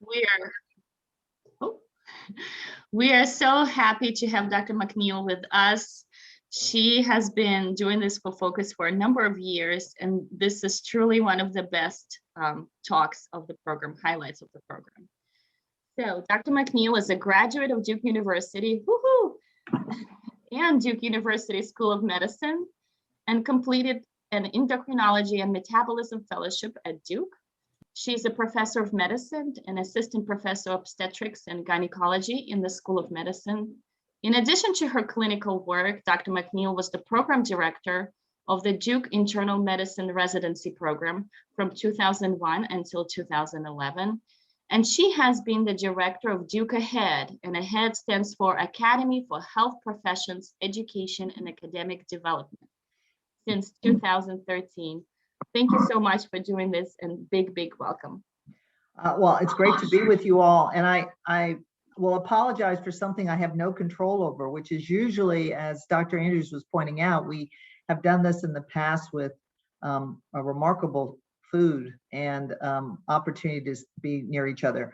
We are, oh, we are so happy to have Dr. McNeill with us. She has been doing this for Focus for a number of years, and this is truly one of the best talks of the program, highlights of the program. So Dr. McNeill is a graduate of Duke University, woohoo, and Duke University School of Medicine, and completed an Endocrinology and Metabolism Fellowship at Duke. She's a professor of medicine and assistant professor of obstetrics and gynecology in the School of Medicine. In addition to her clinical work, Dr. McNeill was the program director of the Duke Internal Medicine Residency program from 2001 until 2011. And she has been the director of Duke AHEAD, and AHEAD stands for Academy for Health Professions, Education and Academic Development, since 2013. Thank you so much for doing this, and big welcome. Well, it's great to be with you all. And I will apologize for something I have no control over, which is usually, as Dr. Andrews was pointing out, we have done this in the past with a remarkable food and opportunity to be near each other.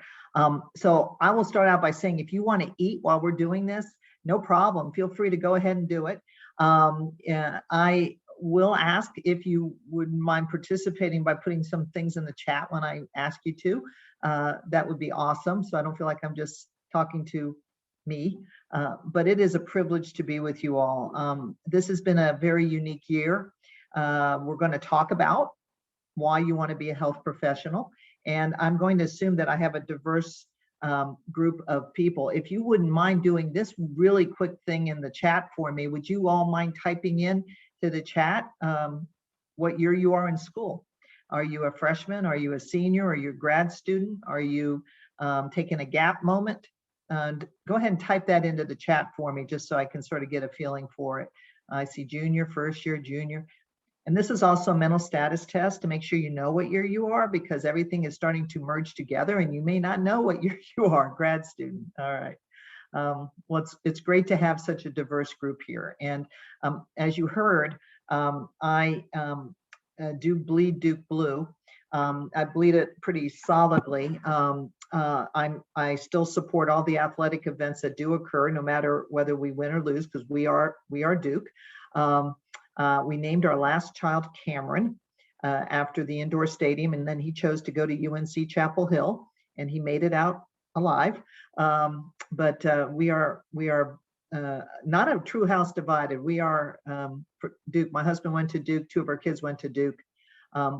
So I will start out by saying, if you want to eat while we're doing this, no problem. Feel free to go ahead and do it. I will ask if you wouldn't mind participating by putting some things in the chat when I ask you to. That would be awesome. So I don't feel like I'm just talking to me, but it is a privilege to be with you all. This has been a very unique year. We're going to talk about why you want to be a health professional. And I'm going to assume that I have a diverse group of people. If you wouldn't mind doing this really quick thing in the chat for me, would you all mind typing in to the chat what year you are in school? Are you a freshman? Are you a senior? Are you a grad student? Are you taking a gap moment? And go ahead and type that into the chat for me, just so I can sort of get a feeling for it. I see junior, first year, junior. And this is also a mental status test to make sure you know what year you are, because everything is starting to merge together and you may not know what year you are, grad student. All right. Well, it's great to have such a diverse group here. And as you heard, I do bleed Duke blue. I bleed it pretty solidly. I still support all the athletic events that do occur, no matter whether we win or lose, because we are Duke. We named our last child Cameron after the indoor stadium, and then he chose to go to UNC Chapel Hill, and he made it out alive. But we are not a true house divided. We are Duke. My husband went to Duke. 2 of our kids went to Duke.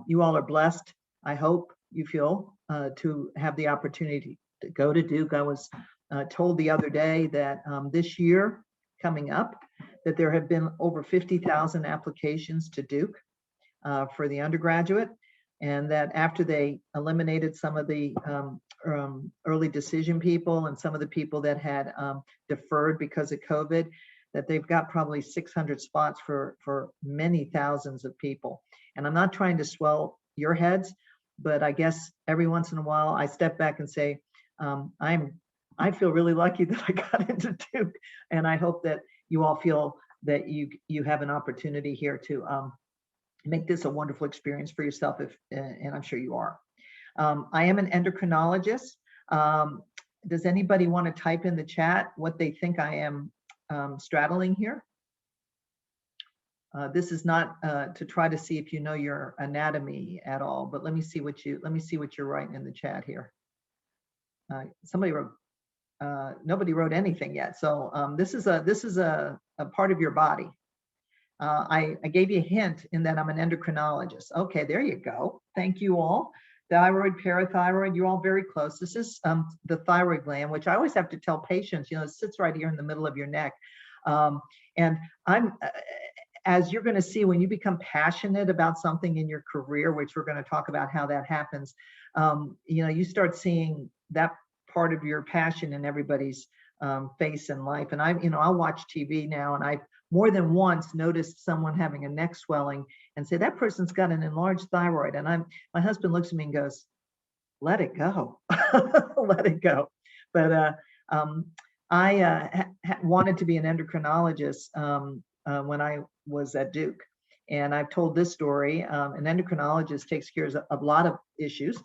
You all are blessed. I hope you feel to have the opportunity to go to Duke. I was told the other day that this year coming up, that there have been over 50,000 applications to Duke for the undergraduate, and that after they eliminated some of the early decision people and some of the people that had deferred because of COVID, that they've got probably 600 spots for many thousands of people. And I'm not trying to swell your heads, but I guess every once in a while I step back and say, I feel really lucky that I got into Duke, and I hope that you all feel that you have an opportunity here to make this a wonderful experience for yourself, and I'm sure you are. I am an endocrinologist. Does anybody want to type in the chat what they think I am straddling here? This is not to try to see if you know your anatomy at all, but let me see what you're writing in the chat here. Somebody wrote. Nobody wrote anything yet. So this is a part of your body. I gave you a hint in that I'm an endocrinologist. Okay, there you go. Thank you all. Thyroid, parathyroid, you're all very close. This is the thyroid gland, which I always have to tell patients, it sits right here in the middle of your neck. And I'm, as you're going to see, when you become passionate about something in your career, which we're going to talk about how that happens, you start seeing that part of your passion in everybody's face in life. And I'll watch TV now, and I've more than once noticed someone having a neck swelling and say, that person's got an enlarged thyroid. And my husband looks at me and goes, let it go, let it go. But I wanted to be an endocrinologist when I was at Duke. And I've told this story. An endocrinologist takes care of a lot of issues.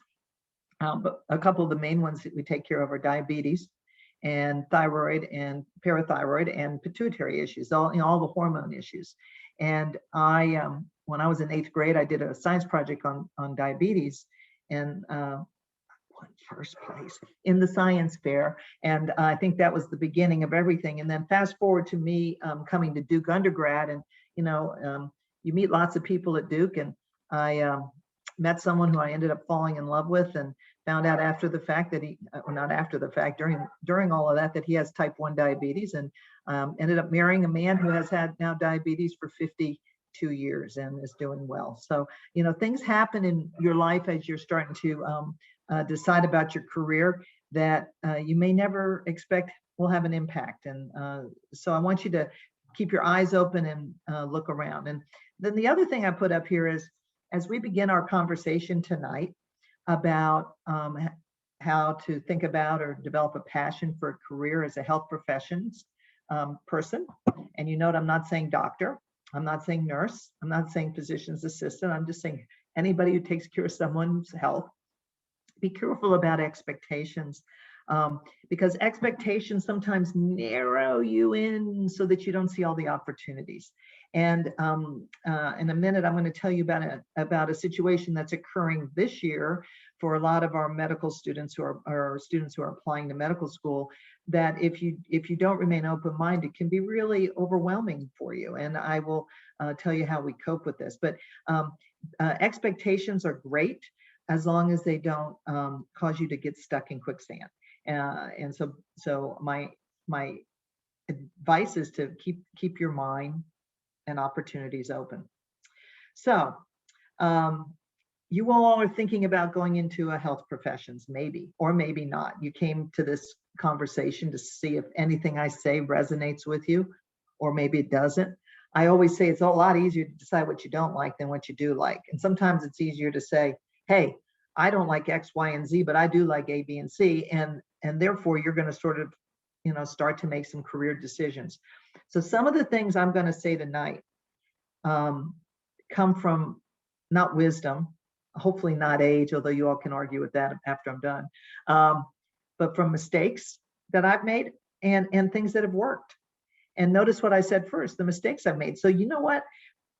But a couple of the main ones that we take care of are diabetes and thyroid and parathyroid and pituitary issues, all the hormone issues. And when I was in 8th grade, I did a science project on diabetes, and won first place in the science fair. And I think that was the beginning of everything. And then fast forward to me coming to Duke undergrad, and you meet lots of people at Duke, and I met someone who I ended up falling in love with, and found out after the fact that not after the fact, during all of that he has type 1 diabetes, and ended up marrying a man who has had now diabetes for 52 years and is doing well. So, things happen in your life as you're starting to decide about your career that you may never expect will have an impact. And so I want you to keep your eyes open and look around. And then the other thing I put up here is, as we begin our conversation tonight about how to think about or develop a passion for a career as a health professions person. And you note I'm not saying doctor, I'm not saying nurse, I'm not saying physician's assistant, I'm just saying anybody who takes care of someone's health. Be careful about expectations, because expectations sometimes narrow you in so that you don't see all the opportunities. And in a minute, I'm going to tell you about a situation that's occurring this year for a lot of our medical students who are students who are applying to medical school, that if you don't remain open-minded, it can be really overwhelming for you. And I will tell you how we cope with this. But expectations are great as long as they don't cause you to get stuck in quicksand. And so my advice is to keep your mind and opportunities open. So you all are thinking about going into a health professions, maybe, or maybe not. You came to this conversation to see if anything I say resonates with you, or maybe it doesn't. I always say it's a lot easier to decide what you don't like than what you do like. And sometimes it's easier to say, hey, I don't like X, Y, and Z, but I do like A, B, and C. And therefore you're going to sort of, start to make some career decisions. So some of the things I'm going to say tonight come from not wisdom, hopefully not age, although you all can argue with that after I'm done, but from mistakes that I've made and things that have worked. And notice what I said first, the mistakes I've made. So you know what?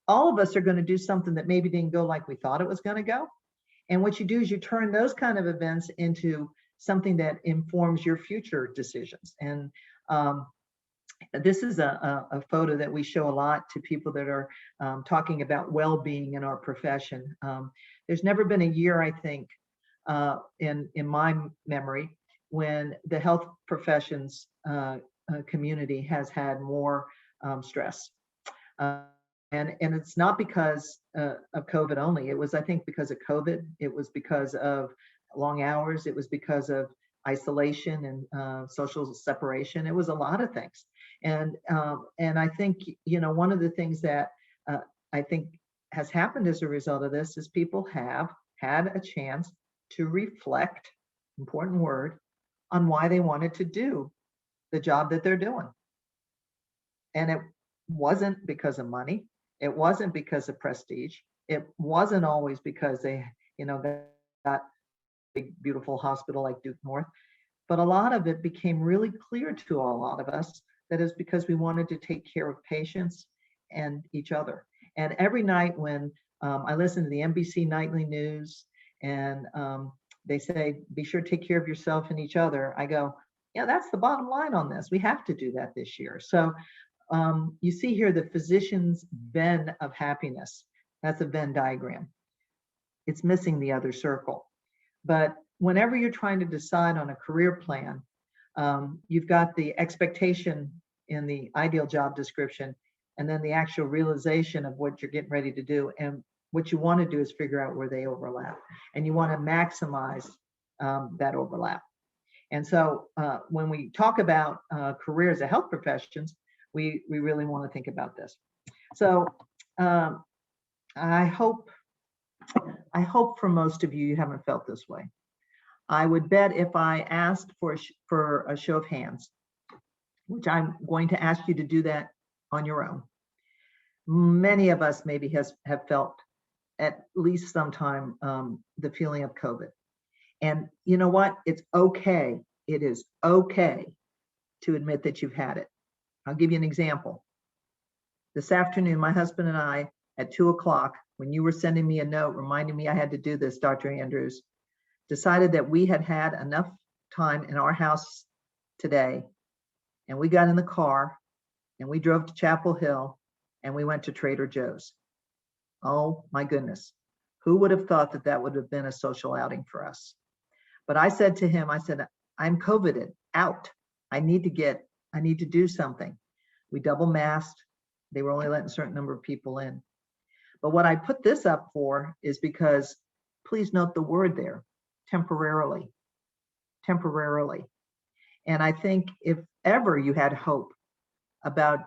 All of us are going to do something that maybe didn't go like we thought it was going to go. And what you do is you turn those kind of events into something that informs your future decisions. And this is a photo that we show a lot to people that are talking about well-being in our profession. There's never been a year, I think, in my memory, when the health professions community has had more stress. And it's not because of COVID only. It was, I think, because of COVID. It was because of long hours. It was because of isolation and social separation. It was a lot of things. And I think, one of the things that I think has happened as a result of this is people have had a chance to reflect, important word, on why they wanted to do the job that they're doing. And it wasn't because of money. It wasn't because of prestige. It wasn't always because they, got a big, beautiful hospital like Duke North. But a lot of it became really clear to a lot of us that is because we wanted to take care of patients and each other. And every night when I listen to the NBC nightly news and they say, be sure to take care of yourself and each other, I go, yeah, that's the bottom line on this. We have to do that this year. So you see here the physician's Venn of happiness. That's a Venn diagram. It's missing the other circle. But whenever you're trying to decide on a career plan, you've got the expectation in the ideal job description, and then the actual realization of what you're getting ready to do. And what you want to do is figure out where they overlap. And you want to maximize that overlap. And so when we talk about careers as health professions, we really want to think about this. So I hope for most of you, you haven't felt this way. I would bet if I asked for a show of hands, which I'm going to ask you to do that on your own, many of us maybe have felt at least sometime the feeling of COVID. And you know what? It's okay. It is okay to admit that you've had it. I'll give you an example. This afternoon, my husband and I, at 2 o'clock, when you were sending me a note reminding me I had to do this, Dr. Andrews, decided that we had had enough time in our house today. And we got in the car and we drove to Chapel Hill and we went to Trader Joe's. Oh my goodness. Who would have thought that that would have been a social outing for us? But I said to him, I said, I'm COVIDed out. I need to do something. We double masked. They were only letting a certain number of people in. But what I put this up for is because, please note the word there, temporarily. Temporarily. And I think if ever you had hope about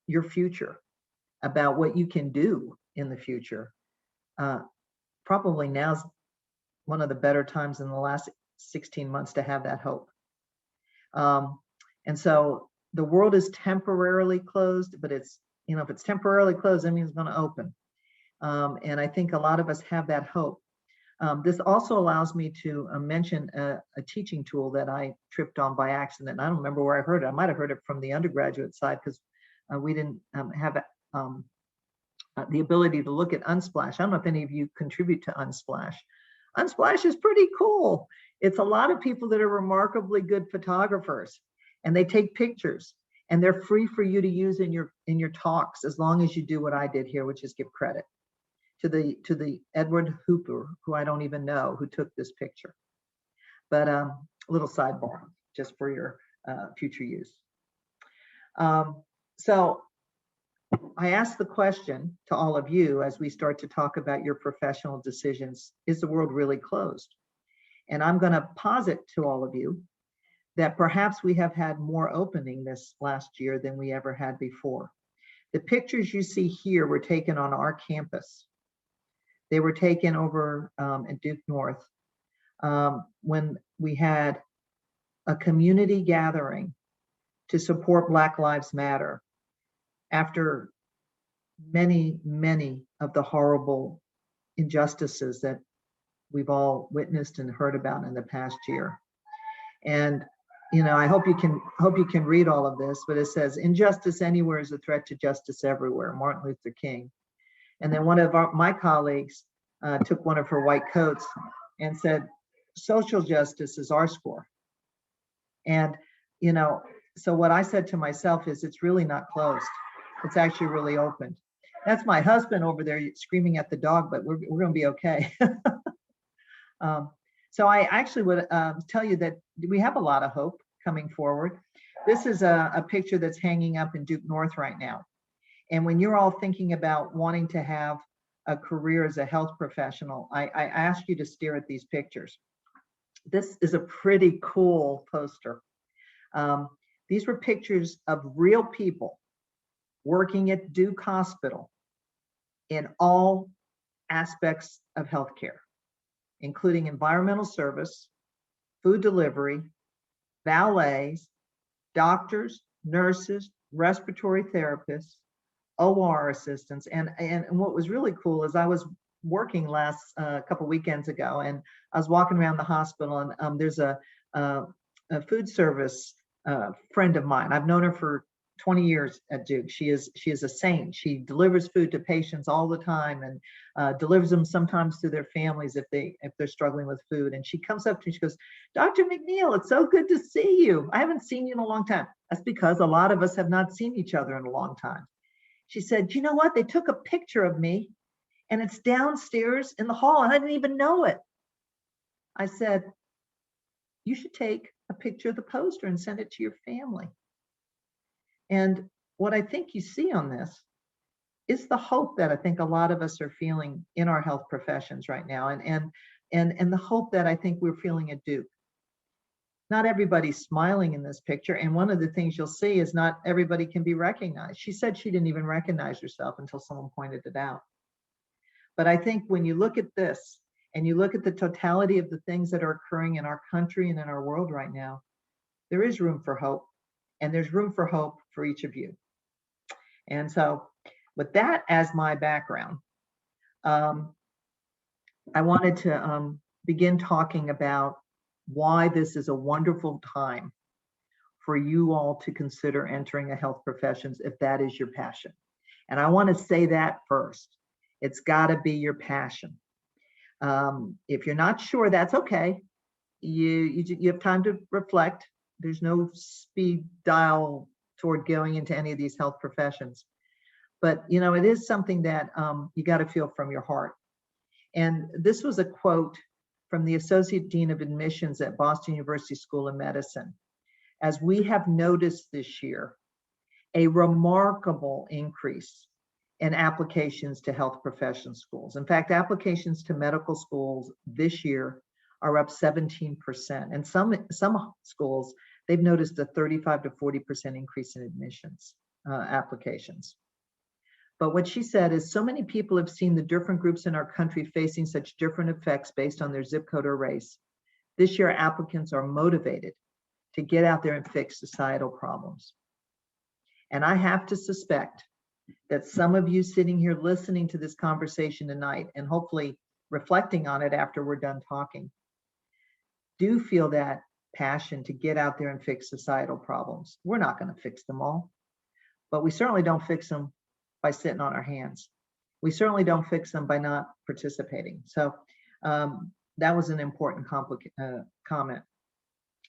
your future, about what you can do in the future, probably now's one of the better times in the last 16 months to have that hope. And so the world is temporarily closed, but it's, if it's temporarily closed, that means it's going to open. And I think a lot of us have that hope. This also allows me to mention a teaching tool that I tripped on by accident. I don't remember where I heard it. I might have heard it from the undergraduate side because we didn't have the ability to look at Unsplash. I don't know if any of you contribute to Unsplash. Unsplash is pretty cool. It's a lot of people that are remarkably good photographers, and they take pictures, and they're free for you to use in your talks, as long as you do what I did here, which is give credit to the Edward Hooper, who I don't even know, who took this picture. But a little sidebar, just for your future use. So I ask the question to all of you as we start to talk about your professional decisions: is the world really closed? And I'm going to posit to all of you that perhaps we have had more opening this last year than we ever had before. The pictures you see here were taken on our campus. They were taken over at Duke North when we had a community gathering to support Black Lives Matter after many, many of the horrible injustices that we've all witnessed and heard about in the past year. And I hope you can read all of this, but it says, "Injustice anywhere is a threat to justice everywhere," Martin Luther King. And then one of my colleagues took one of her white coats and said, "Social justice is our score." And, so what I said to myself is, it's really not closed. It's actually really open. That's my husband over there screaming at the dog, but we're going to be okay. So I actually would tell you that we have a lot of hope coming forward. This is a picture that's hanging up in Duke North right now. And when you're all thinking about wanting to have a career as a health professional, I ask you to stare at these pictures. This is a pretty cool poster. These were pictures of real people working at Duke Hospital in all aspects of healthcare, including environmental service, food delivery, valets, doctors, nurses, respiratory therapists, OR assistants. And what was really cool is I was working last couple weekends ago, and I was walking around the hospital, and there's a food service friend of mine. I've known her for 20 years at Duke. She is a saint. She delivers food to patients all the time, and delivers them sometimes to their families if they're struggling with food. And she comes up to me, she goes, "Dr. McNeill, it's so good to see you. I haven't seen you in a long time." That's because a lot of us have not seen each other in a long time. She said, "You know what? They took a picture of me and it's downstairs in the hall and I didn't even know it." I said, "You should take a picture of the poster and send it to your family." And what I think you see on this is the hope that I think a lot of us are feeling in our health professions right now, and the hope that I think we're feeling at Duke. Not everybody's smiling in this picture, and one of the things you'll see is not everybody can be recognized. She said she didn't even recognize herself until someone pointed it out. But I think when you look at this and you look at the totality of the things that are occurring in our country and in our world right now, there is room for hope, and there's room for hope for each of you. And so with that as my background, I wanted to begin talking about why this is a wonderful time for you all to consider entering a health professions if that is your passion. And I want to say that first. It's got to be your passion. If you're not sure, that's okay. You have time to reflect. There's no speed dial toward going into any of these health professions. But it is something that you got to feel from your heart. And this was a quote from the Associate Dean of Admissions at Boston University School of Medicine. As we have noticed this year, a remarkable increase in applications to health profession schools. In fact, applications to medical schools this year are up 17%. And some schools, they've noticed a 35 to 40% increase in admissions applications. But what she said is, so many people have seen the different groups in our country facing such different effects based on their zip code or race. This year, applicants are motivated to get out there and fix societal problems. And I have to suspect that some of you sitting here listening to this conversation tonight, and hopefully reflecting on it after we're done talking, do feel that passion to get out there and fix societal problems. We're not going to fix them all, but we certainly don't fix them by sitting on our hands. We certainly don't fix them by not participating. So that was an important comment.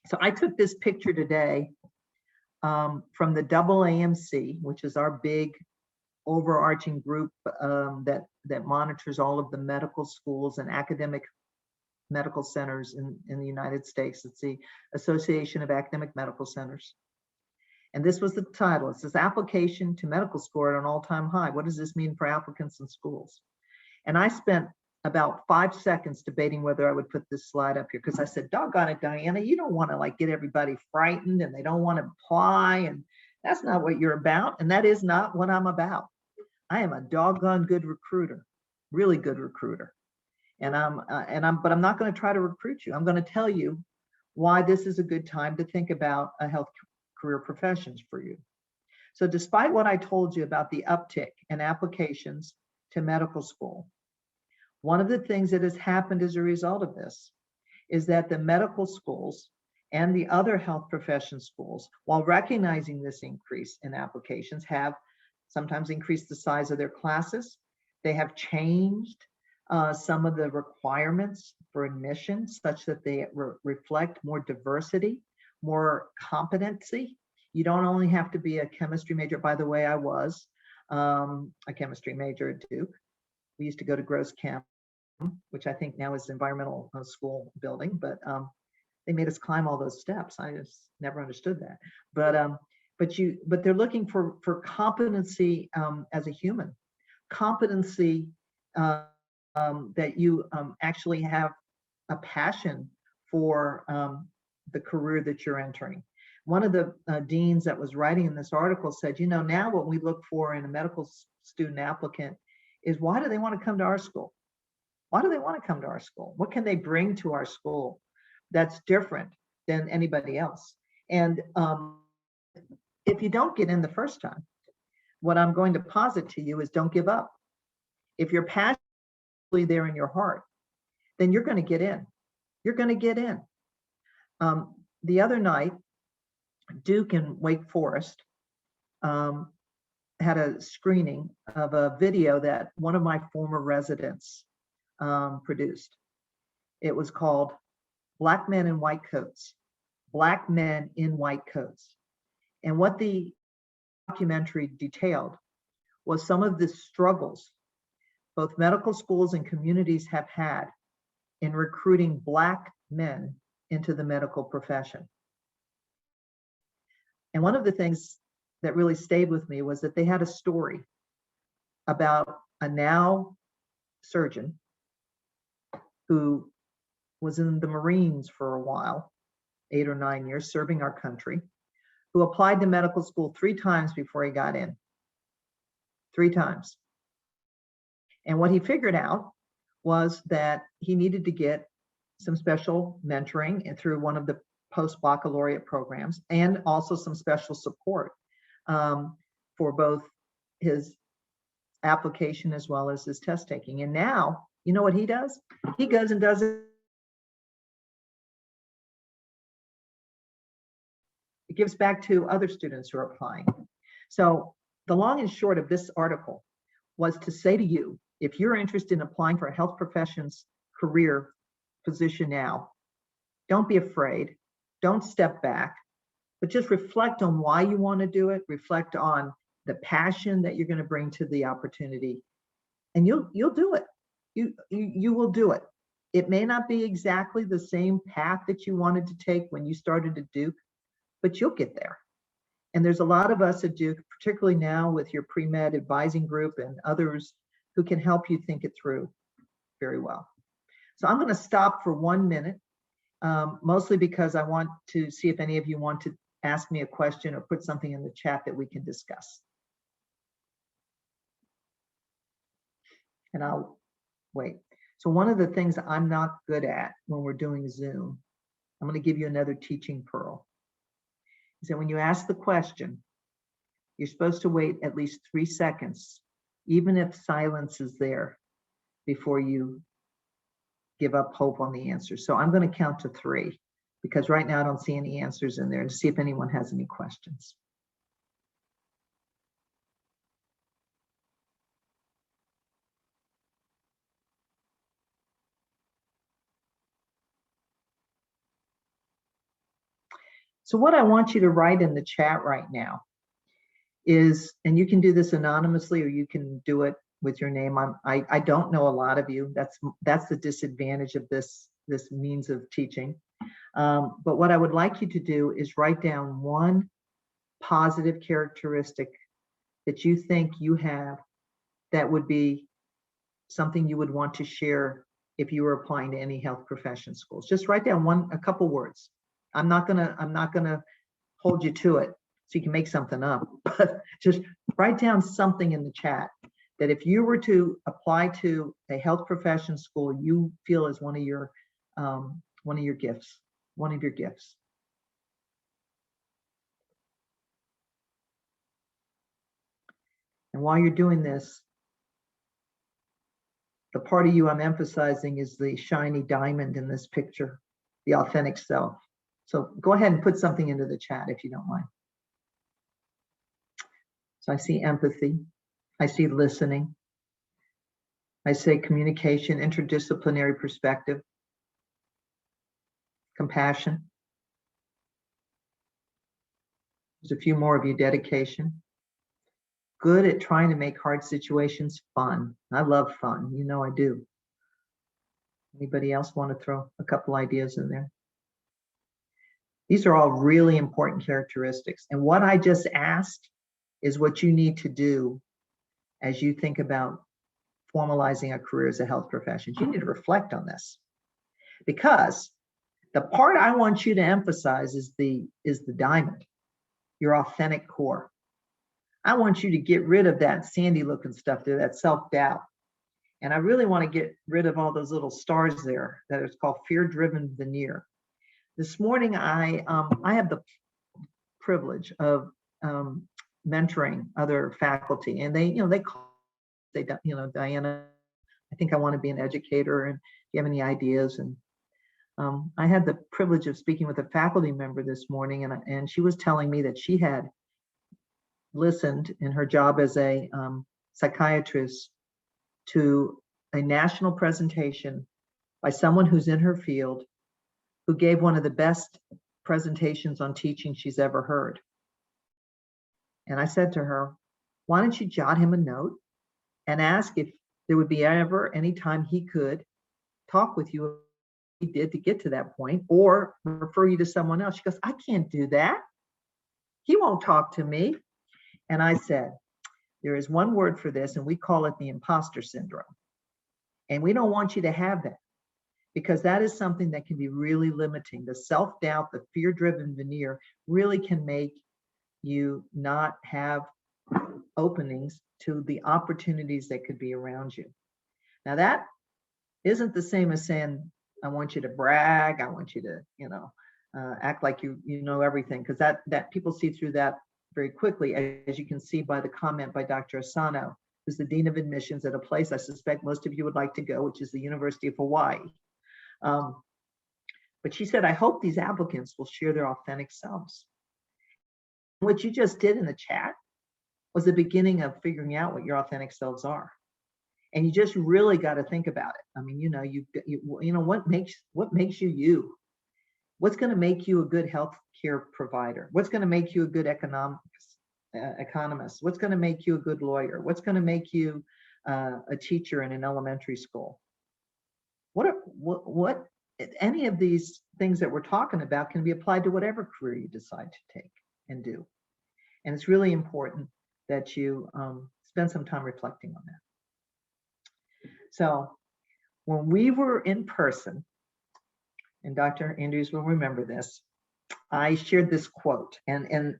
So I took this picture today from the AAMC, which is our big overarching group that monitors all of the medical schools and academic medical centers in the United States. It's the Association of Academic Medical Centers. And this was the title. It says, application to medical school at an all-time high. What does this mean for applicants and schools? And I spent about 5 seconds debating whether I would put this slide up here, because I said, doggone it, Diana, you don't want to get everybody frightened and they don't want to apply. And that's not what you're about. And that is not what I'm about. I am a doggone good recruiter, really good recruiter. But I'm not going to try to recruit you. I'm going to tell you why this is a good time to think about a health career professions for you. So despite what I told you about the uptick in applications to medical school, one of the things that has happened as a result of this is that the medical schools and the other health profession schools, while recognizing this increase in applications, have sometimes increased the size of their classes. They have changed some of the requirements for admission such that they reflect more diversity, more competency. You don't only have to be a chemistry major. By the way, I was a chemistry major at Duke. We used to go to Gross Chem, which I think now is environmental school building, but they made us climb all those steps. I just never understood that. But they're looking for competency as a human, competency that you actually have a passion for the career that you're entering. One of the deans that was writing in this article said, now what we look for in a medical student applicant is, why do they want to come to our school? Why do they want to come to our school? What can they bring to our school that's different than anybody else? And if you don't get in the first time, what I'm going to posit to you is, don't give up. If you're passionately there in your heart, then you're going to get in. You're going to get in. The other night, Duke and Wake Forest had a screening of a video that one of my former residents produced. It was called Black Men in White Coats, Black Men in White Coats. And what the documentary detailed was some of the struggles both medical schools and communities have had in recruiting Black men into the medical profession. And one of the things that really stayed with me was that they had a story about a now surgeon who was in the Marines for a while, 8 or 9 years, serving our country, who applied to medical school 3 times before he got in. 3 times. And what he figured out was that he needed to get some special mentoring through one of the post-baccalaureate programs, and also some special support for both his application as well as his test taking. And now, you know what he does? He goes and does it It gives back to other students who are applying. So the long and short of this article was to say to you, if you're interested in applying for a health professions career position now, don't be afraid. Don't step back, but just reflect on why you want to do it. Reflect on the passion that you're going to bring to the opportunity, and you'll do it. You will do it. It may not be exactly the same path that you wanted to take when you started at Duke, but you'll get there. And there's a lot of us at Duke, particularly now with your pre-med advising group and others who can help you think it through very well. So I'm going to stop for 1 minute, mostly because I want to see if any of you want to ask me a question or put something in the chat that we can discuss. And I'll wait. So one of the things I'm not good at when we're doing Zoom, I'm going to give you another teaching pearl, is that when you ask the question, you're supposed to wait at least 3 seconds, even if silence is there, before you give up hope on the answer. So I'm going to count to 3, because right now I don't see any answers in there, to see if anyone has any questions. So what I want you to write in the chat right now is, and you can do this anonymously or you can do it with your name. I don't know a lot of you. That's the disadvantage of this means of teaching. But what I would like you to do is write down one positive characteristic that you think you have that would be something you would want to share if you were applying to any health profession schools. Just write down a couple words. I'm not gonna hold you to it so you can make something up, but just write down something in the chat that if you were to apply to a health profession school, you feel is one of your gifts. And while you're doing this, the part of you I'm emphasizing is the shiny diamond in this picture, the authentic self. So go ahead and put something into the chat if you don't mind. So I see empathy. I see listening. I say communication, interdisciplinary perspective, compassion. There's a few more of you, dedication. Good at trying to make hard situations fun. I love fun, you know I do. Anybody else want to throw a couple ideas in there? These are all really important characteristics. And what I just asked is what you need to do as you think about formalizing a career as a health profession. You need to reflect on this, because the part I want you to emphasize is the diamond, your authentic core. I want you to get rid of that sandy looking stuff there, that self-doubt. And I really want to get rid of all those little stars there that is called fear-driven veneer. This morning, I have the privilege of mentoring other faculty, and they Diana, I think I want to be an educator, and do you have any ideas? And I had the privilege of speaking with a faculty member this morning, and she was telling me that she had listened in her job as a psychiatrist to a national presentation by someone who's in her field, who gave one of the best presentations on teaching she's ever heard. And I said to her, why don't you jot him a note and ask if there would be ever any time he could talk with you, he did to get to that point, or refer you to someone else. She goes, I can't do that. He won't talk to me. And I said, there is one word for this, and we call it the imposter syndrome. And we don't want you to have that, because that is something that can be really limiting. The self-doubt, the fear-driven veneer really can make you not have openings to the opportunities that could be around you. Now, that isn't the same as saying, I want you to brag, I want you to, act like you know everything, because that people see through that very quickly, as you can see by the comment by Dr. Asano, who's the Dean of Admissions at a place I suspect most of you would like to go, which is the University of Hawaii. But she said, I hope these applicants will share their authentic selves. What you just did in the chat was the beginning of figuring out what your authentic selves are. And you just really got to think about it. I mean, you know, what makes you you? What's going to make you a good health care provider? What's going to make you a good economist? What's going to make you a good lawyer? What's going to make you a teacher in an elementary school? What any of these things that we're talking about can be applied to whatever career you decide to take and do. And it's really important that you spend some time reflecting on that. So when we were in person, and Dr. Andrews will remember this, I shared this quote, and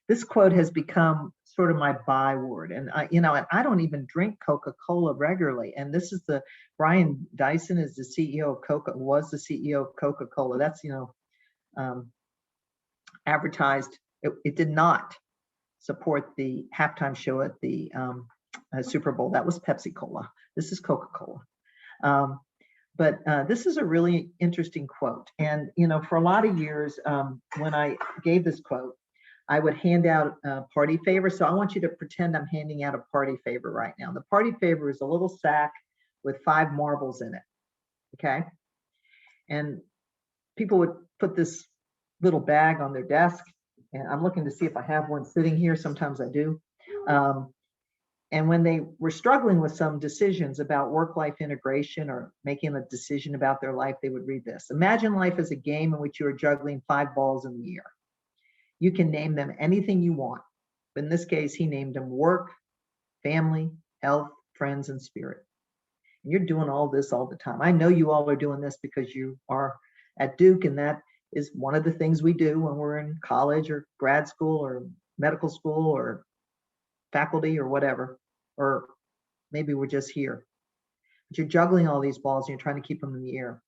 this quote has become sort of my byword. And and I don't even drink Coca-Cola regularly. And this is Brian Dyson is the CEO of was the CEO of Coca-Cola. That's, advertised. It did not support the halftime show at the Super Bowl. That was Pepsi Cola. This is Coca-Cola. But this is a really interesting quote. And, for a lot of years, when I gave this quote, I would hand out a party favor. So I want you to pretend I'm handing out a party favor right now. The party favor is a little sack with 5 marbles in it. Okay. And people would put this little bag on their desk. And I'm looking to see if I have one sitting here. Sometimes I do. And when they were struggling with some decisions about work-life integration or making a decision about their life, they would read this. Imagine life as a game in which you are juggling 5 balls in the air. You can name them anything you want. But in this case, he named them work, family, health, friends, and spirit. And you're doing all this all the time. I know you all are doing this because you are at Duke, and that is one of the things we do when we're in college or grad school or medical school or faculty or whatever, or maybe we're just here. But you're juggling all these balls and you're trying to keep them in the air.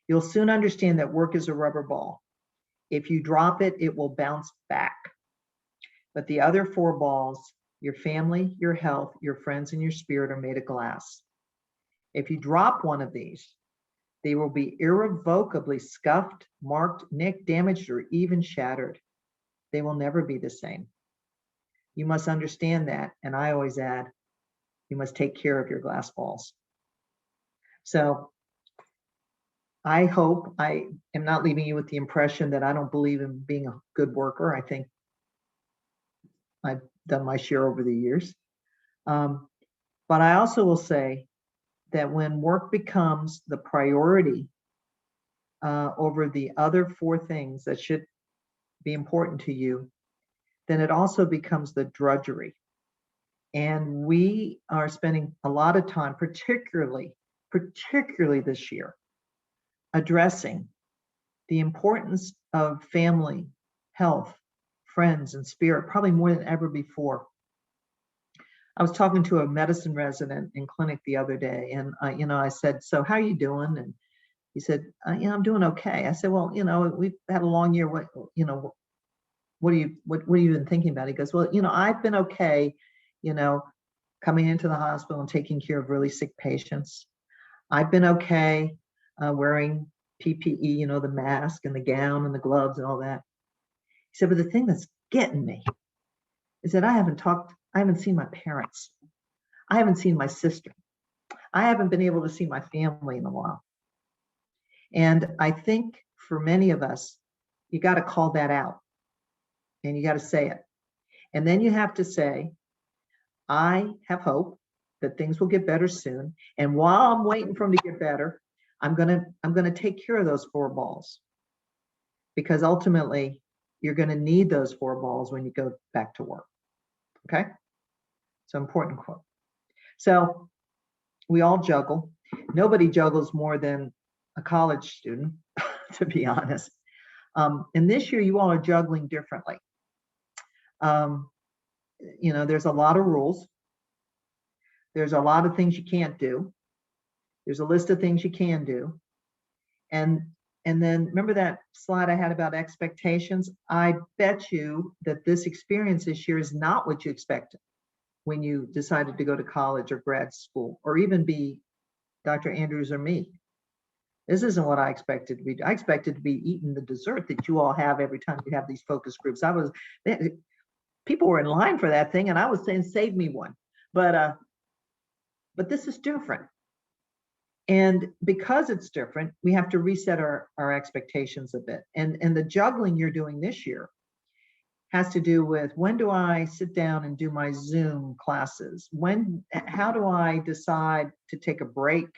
You'll soon understand that work is a rubber ball. If you drop it, it will bounce back. But the other 4 balls, your family, your health, your friends, and your spirit, are made of glass. If you drop one of these, they will be irrevocably scuffed, marked, nicked, damaged, or even shattered. They will never be the same. You must understand that, and I always add, you must take care of your glass balls. So I hope I am not leaving you with the impression that I don't believe in being a good worker. I think I've done my share over the years. But I also will say that when work becomes the priority over the other 4 things that should be important to you, then it also becomes the drudgery. And we are spending a lot of time, particularly this year, addressing the importance of family, health, friends, and spirit, probably more than ever before. I was talking to a medicine resident in clinic the other day, and I said, "So how are you doing?" And he said, "I'm doing okay." I said, "Well, we've had a long year. What are you been thinking about?" He goes, "Well, I've been okay, coming into the hospital and taking care of really sick patients. I've been okay wearing PPE, the mask and the gown and the gloves and all that." He said, "But the thing that's getting me is that I haven't seen my parents. I haven't seen my sister. I haven't been able to see my family in a while." And I think for many of us, you got to call that out and you got to say it. And then you have to say, I have hope that things will get better soon. And while I'm waiting for them to get better, I'm gonna take care of those 4 balls, because ultimately you're going to need those 4 balls when you go back to work. Okay? So important quote. So we all juggle. Nobody juggles more than a college student, to be honest. And this year you all are juggling differently. There's a lot of rules. There's a lot of things you can't do. There's a list of things you can do. And then remember that slide I had about expectations? I bet you that this experience this year is not what you expected when you decided to go to college or grad school, or even be Dr. Andrews or me. This isn't what I expected to be. I expected to be eating the dessert that you all have every time you have these focus groups. People were in line for that thing, and I was saying, save me one. But this is different. And because it's different, we have to reset our expectations a bit. And the juggling you're doing this year has to do with, when do I sit down and do my Zoom classes? How do I decide to take a break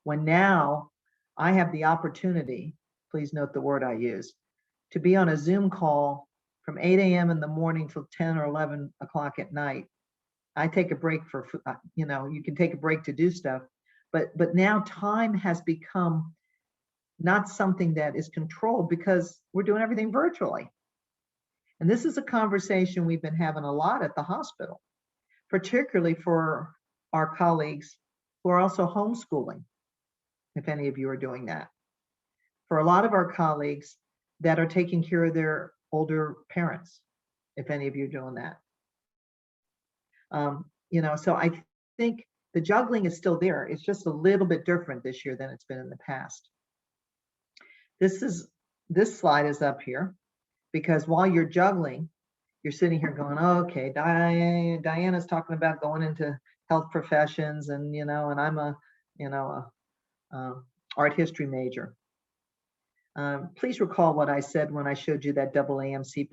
when now I have the opportunity, please note the word I use, to be on a Zoom call from 8 a.m. in the morning till 10 or 11 o'clock at night. I take a break for, you can take a break to do stuff, but now time has become not something that is controlled because we're doing everything virtually. And this is a conversation we've been having a lot at the hospital, particularly for our colleagues who are also homeschooling, if any of you are doing that. For a lot of our colleagues that are taking care of their older parents, if any of you are doing that. So I think the juggling is still there. It's just a little bit different this year than it's been in the past. This slide is up here because while you're juggling, you're sitting here going, oh, okay, Diana's talking about going into health professions, and and I'm a art history major. Please recall what I said when I showed you that double AMC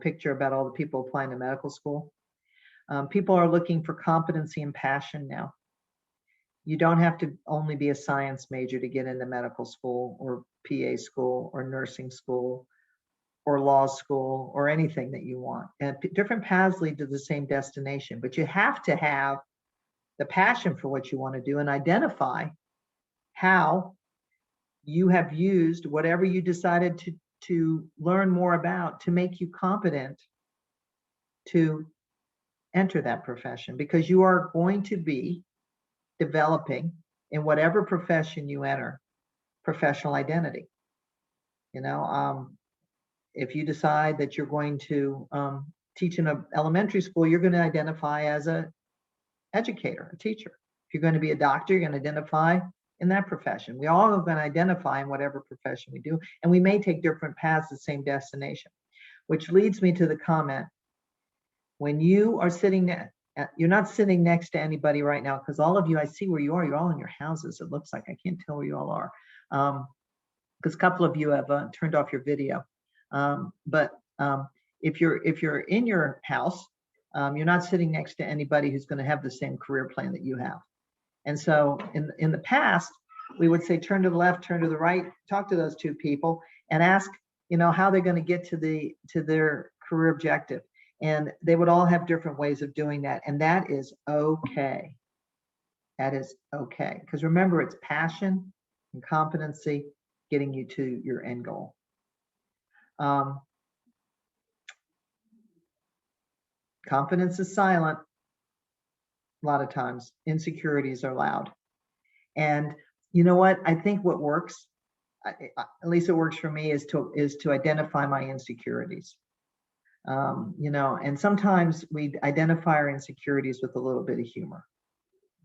picture about all the people applying to medical school. People are looking for competency and passion now. You don't have to only be a science major to get into medical school or PA school or nursing school or law school or anything that you want. And different paths lead to the same destination, but you have to have the passion for what you want to do and identify how you have used whatever you decided to learn more about to make you competent to enter that profession, because you are going to be developing, in whatever profession you enter, professional identity. If you decide that you're going to teach in an elementary school, you're going to identify as an educator, a teacher. If you're going to be a doctor, you're going to identify in that profession. We all are going to identify in whatever profession we do, and we may take different paths to the same destination, which leads me to the comment. When you are sitting, you're not sitting next to anybody right now, because all of you, I see where you are. You're all in your houses. It looks like I can't tell where you all are, because a couple of you have turned off your video. But if you're in your house, you're not sitting next to anybody who's going to have the same career plan that you have. And so in the past, we would say, turn to the left, turn to the right, talk to those two people and ask, how they're going to get to their career objective. And they would all have different ways of doing that. And that is okay. That is okay. Because remember, it's passion and competency getting you to your end goal. Confidence is silent. A lot of times insecurities are loud. And you know what? I think what works, at least it works for me, is to identify my insecurities. And sometimes we identify our insecurities with a little bit of humor.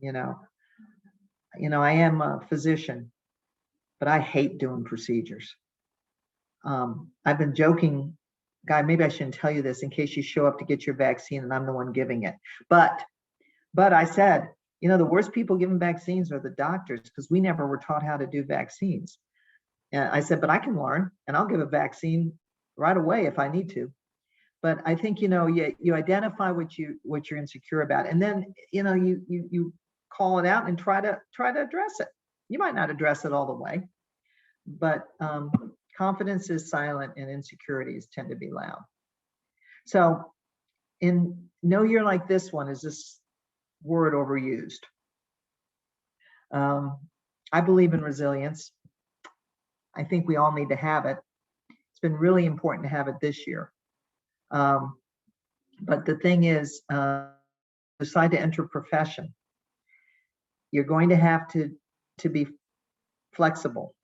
I am a physician, but I hate doing procedures. I've been joking, Guy, maybe I shouldn't tell you this in case you show up to get your vaccine and I'm the one giving it. But I said, the worst people giving vaccines are the doctors, because we never were taught how to do vaccines. And I said, but I can learn and I'll give a vaccine right away if I need to. But I think, you identify what you're insecure about, and then, you call it out and try to address it. You might not address it all the way, but confidence is silent and insecurities tend to be loud. So in no year like this one is this word overused. I believe in resilience. I think we all need to have it. It's been really important to have it this year. But the thing is, decide to enter a profession, you're going to have to be flexible.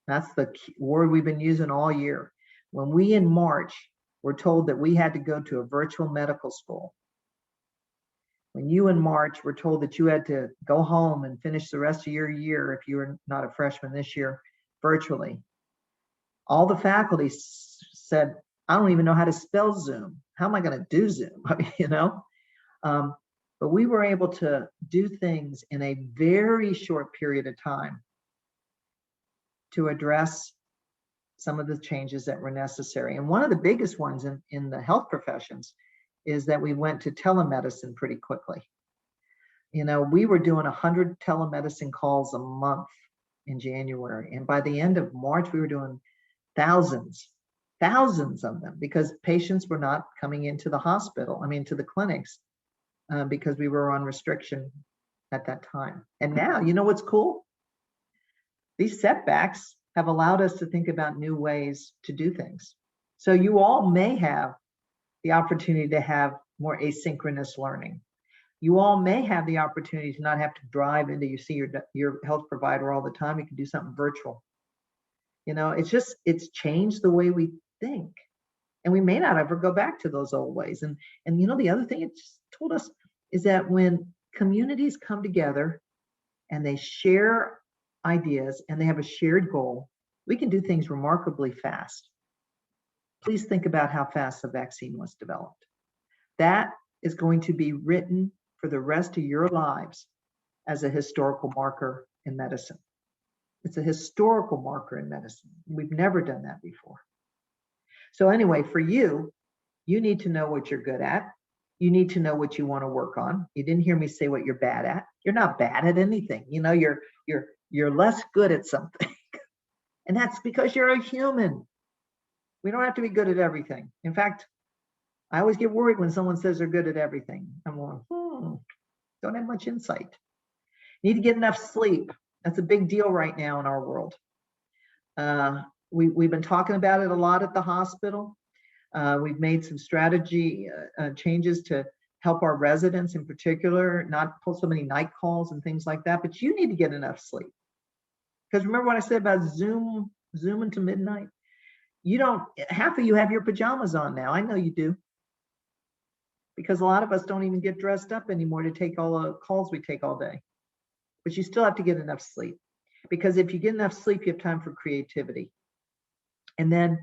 That's the word we've been using all year. When we in March were told that we had to go to a virtual medical school, when you in March were told that you had to go home and finish the rest of your year, if you were not a freshman this year, virtually, all the faculty said, I don't even know how to spell Zoom. How am I going to do Zoom? You know? But we were able to do things in a very short period of time to address some of the changes that were necessary. And one of the biggest ones in the health professions is that we went to telemedicine pretty quickly. You know, we were doing 100 telemedicine calls a month in January. And by the end of March, we were doing thousands of them, because patients were not coming into the hospital, to the clinics, because we were on restriction at that time. And now, you know what's cool? These setbacks have allowed us to think about new ways to do things. So you all may have the opportunity to have more asynchronous learning. You all may have the opportunity to not have to drive into, you see your health provider all the time. You can do something virtual. You know, it's changed the way we think. And we may not ever go back to those old ways. And you know, the other thing it's told us is that when communities come together and they share ideas and they have a shared goal, we can do things remarkably fast. Please think about how fast the vaccine was developed. That is going to be written for the rest of your lives as a historical marker in medicine. It's a historical marker in medicine. We've never done that before. So anyway, for you, you need to know what you're good at. You need to know what you want to work on. You didn't hear me say what you're bad at. You're not bad at anything. You know, you're less good at something. And that's because you're a human. We don't have to be good at everything. In fact, I always get worried when someone says they're good at everything. I'm going, don't have much insight. Need to get enough sleep. That's a big deal right now in our world. We've been talking about it a lot at the hospital. We've made some strategy changes to help our residents in particular, not pull so many night calls and things like that, but you need to get enough sleep. Because remember what I said about zooming to midnight? Half of you have your pajamas on now. I know you do. Because a lot of us don't even get dressed up anymore to take all the calls we take all day. But you still have to get enough sleep. Because if you get enough sleep, you have time for creativity. And then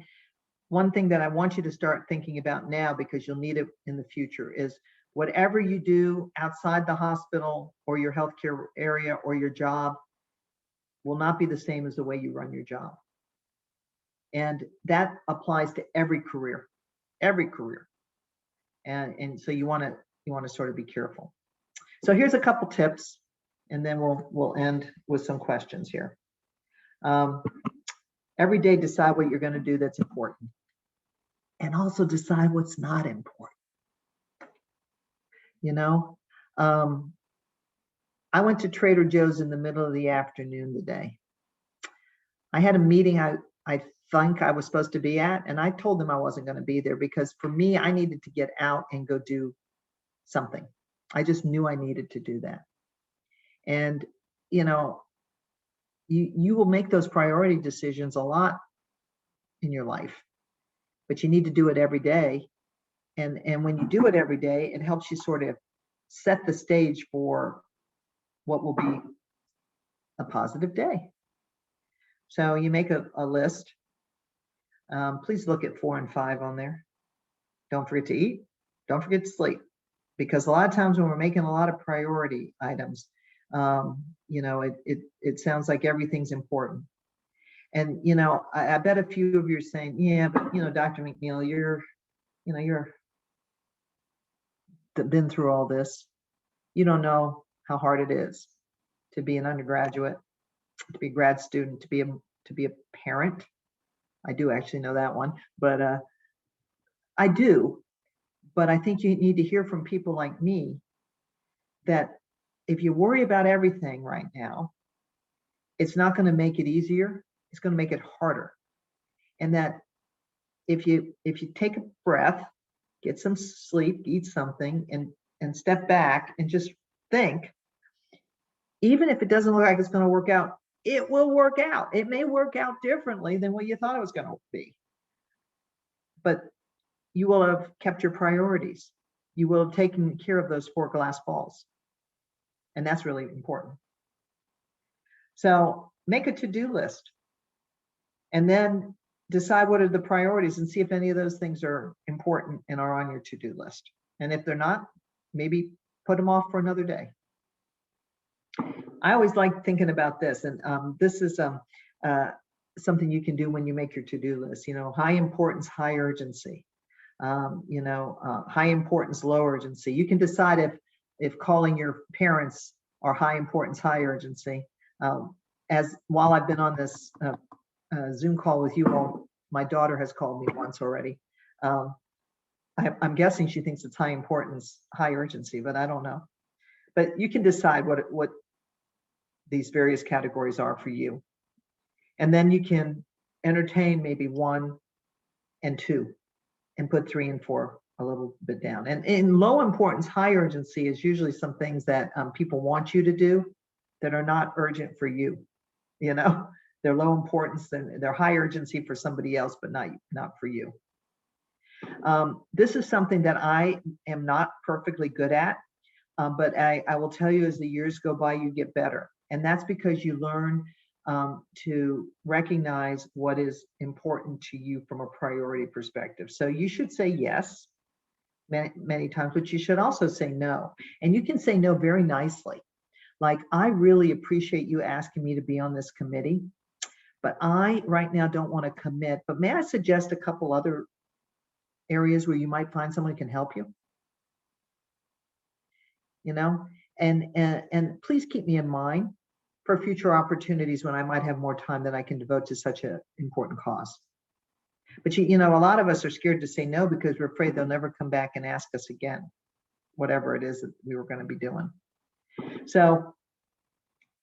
one thing that I want you to start thinking about now, because you'll need it in the future, is whatever you do outside the hospital or your healthcare area or your job will not be the same as the way you run your job. And that applies to every career. And so you want to sort of be careful. So here's a couple tips, and then we'll end with some questions here. Every day, decide what you're going to do that's important, and also decide what's not important. You know, I went to Trader Joe's in the middle of the afternoon today. I had a meeting I think I was supposed to be at, and I told them I wasn't going to be there because for me, I needed to get out and go do something. I just knew I needed to do that. And, you know, you will make those priority decisions a lot in your life, but you need to do it every day. And when you do it every day, it helps you sort of set the stage for what will be a positive day. So you make a list. Please look at 4 and 5 on there. Don't forget to eat. Don't forget to sleep. Because a lot of times when we're making a lot of priority items, you know, it sounds like everything's important. And, you know, I bet a few of you are saying, yeah, but, you know, Dr. McNeill, you're been through all this. You don't know how hard it is to be an undergraduate, to be a grad student, to be a parent. I do actually know that one, but I do. But I think you need to hear from people like me that if you worry about everything right now, it's not going to make it easier. It's going to make it harder. And that if you take a breath, get some sleep, eat something, and step back and just think, even if it doesn't look like it's going to work out, it will work out. It may work out differently than what you thought it was going to be. But you will have kept your priorities. you will have taken care of those 4 glass balls. And that's really important. So make a to-do list and then decide what are the priorities and see if any of those things are important and are on your to-do list. And if they're not, maybe put them off for another day. I always like thinking about this, and this is something you can do when you make your to-do list. You know, high importance, high urgency. High importance, low urgency. You can decide if calling your parents are high importance, high urgency. As while I've been on this Zoom call with you all, my daughter has called me once already. I'm guessing she thinks it's high importance, high urgency, but I don't know. But you can decide what these various categories are for you. And then you can entertain maybe 1 and 2 and put 3 and 4 a little bit down. And in low importance, high urgency is usually some things that people want you to do that are not urgent for you. You know, they're low importance and they're high urgency for somebody else, but not for you. This is something that I am not perfectly good at, but I will tell you as the years go by, you get better. And that's because you learn to recognize what is important to you from a priority perspective. So you should say yes many times, but you should also say no. And you can say no very nicely. Like, I really appreciate you asking me to be on this committee, but I right now don't want to commit. But may I suggest a couple other areas where you might find someone who can help you? You know, and please keep me in mind for future opportunities when I might have more time that I can devote to such an important cause. But you know, a lot of us are scared to say no because we're afraid they'll never come back and ask us again, whatever it is that we were going to be doing. So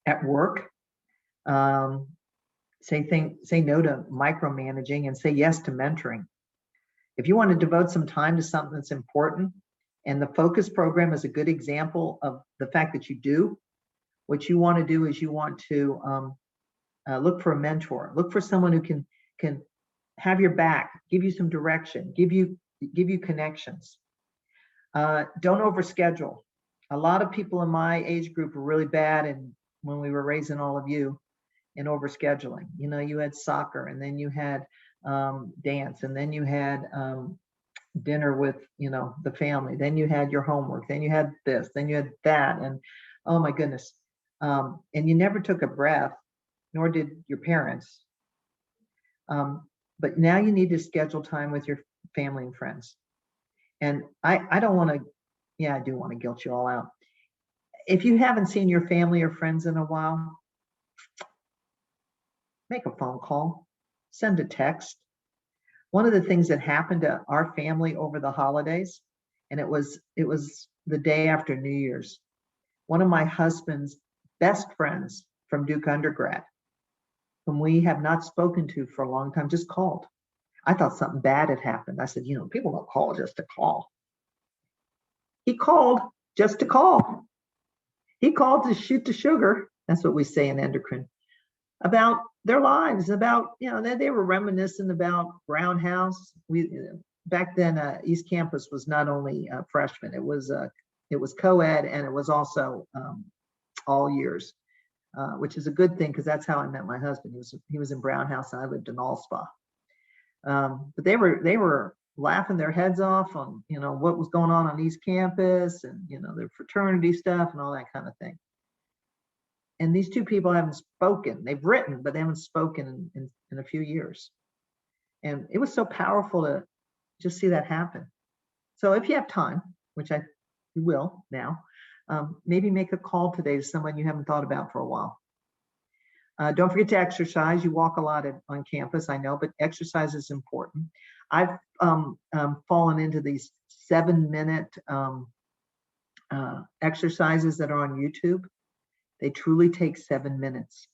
at work, say no to micromanaging and say yes to mentoring. If you want to devote some time to something that's important, and the focus program is a good example of the fact that you do, what you want to do is you want to look for a mentor, look for someone who can have your back, give you some direction, give you connections. Don't overschedule. A lot of people in my age group were really bad, and when we were raising all of you, in overscheduling. You know, you had soccer, and then you had dance, and then you had dinner with, you know, the family, then you had your homework, then you had this, then you had that, and oh my goodness. And you never took a breath, nor did your parents. But now you need to schedule time with your family and friends. And I don't want to, yeah, I do want to guilt you all out. If you haven't seen your family or friends in a while, make a phone call, send a text. One of the things that happened to our family over the holidays, and it was the day after New Year's, one of my husband's best friends from Duke undergrad, whom we have not spoken to for a long time, just called. I thought something bad had happened. I said, you know, people don't call just to call. He called just to call. He called to shoot the sugar. That's what we say in endocrine, about their lives, about, you know, they were reminiscing about Brown House. Back then, East Campus was not only freshmen, it was co-ed, and it was also all years, which is a good thing because that's how I met my husband. He was in Brown House and I lived in Allspa. But they were laughing their heads off on, you know, what was going on East Campus, and, you know, their fraternity stuff and all that kind of thing. And these two people haven't spoken. They've written, but they haven't spoken in a few years. And it was so powerful to just see that happen. So if you have time, which you will now, maybe make a call today to someone you haven't thought about for a while. Don't forget to exercise. You walk a lot on campus, I know, but exercise is important. I've fallen into these 7-minute exercises that are on YouTube. They truly take 7 minutes.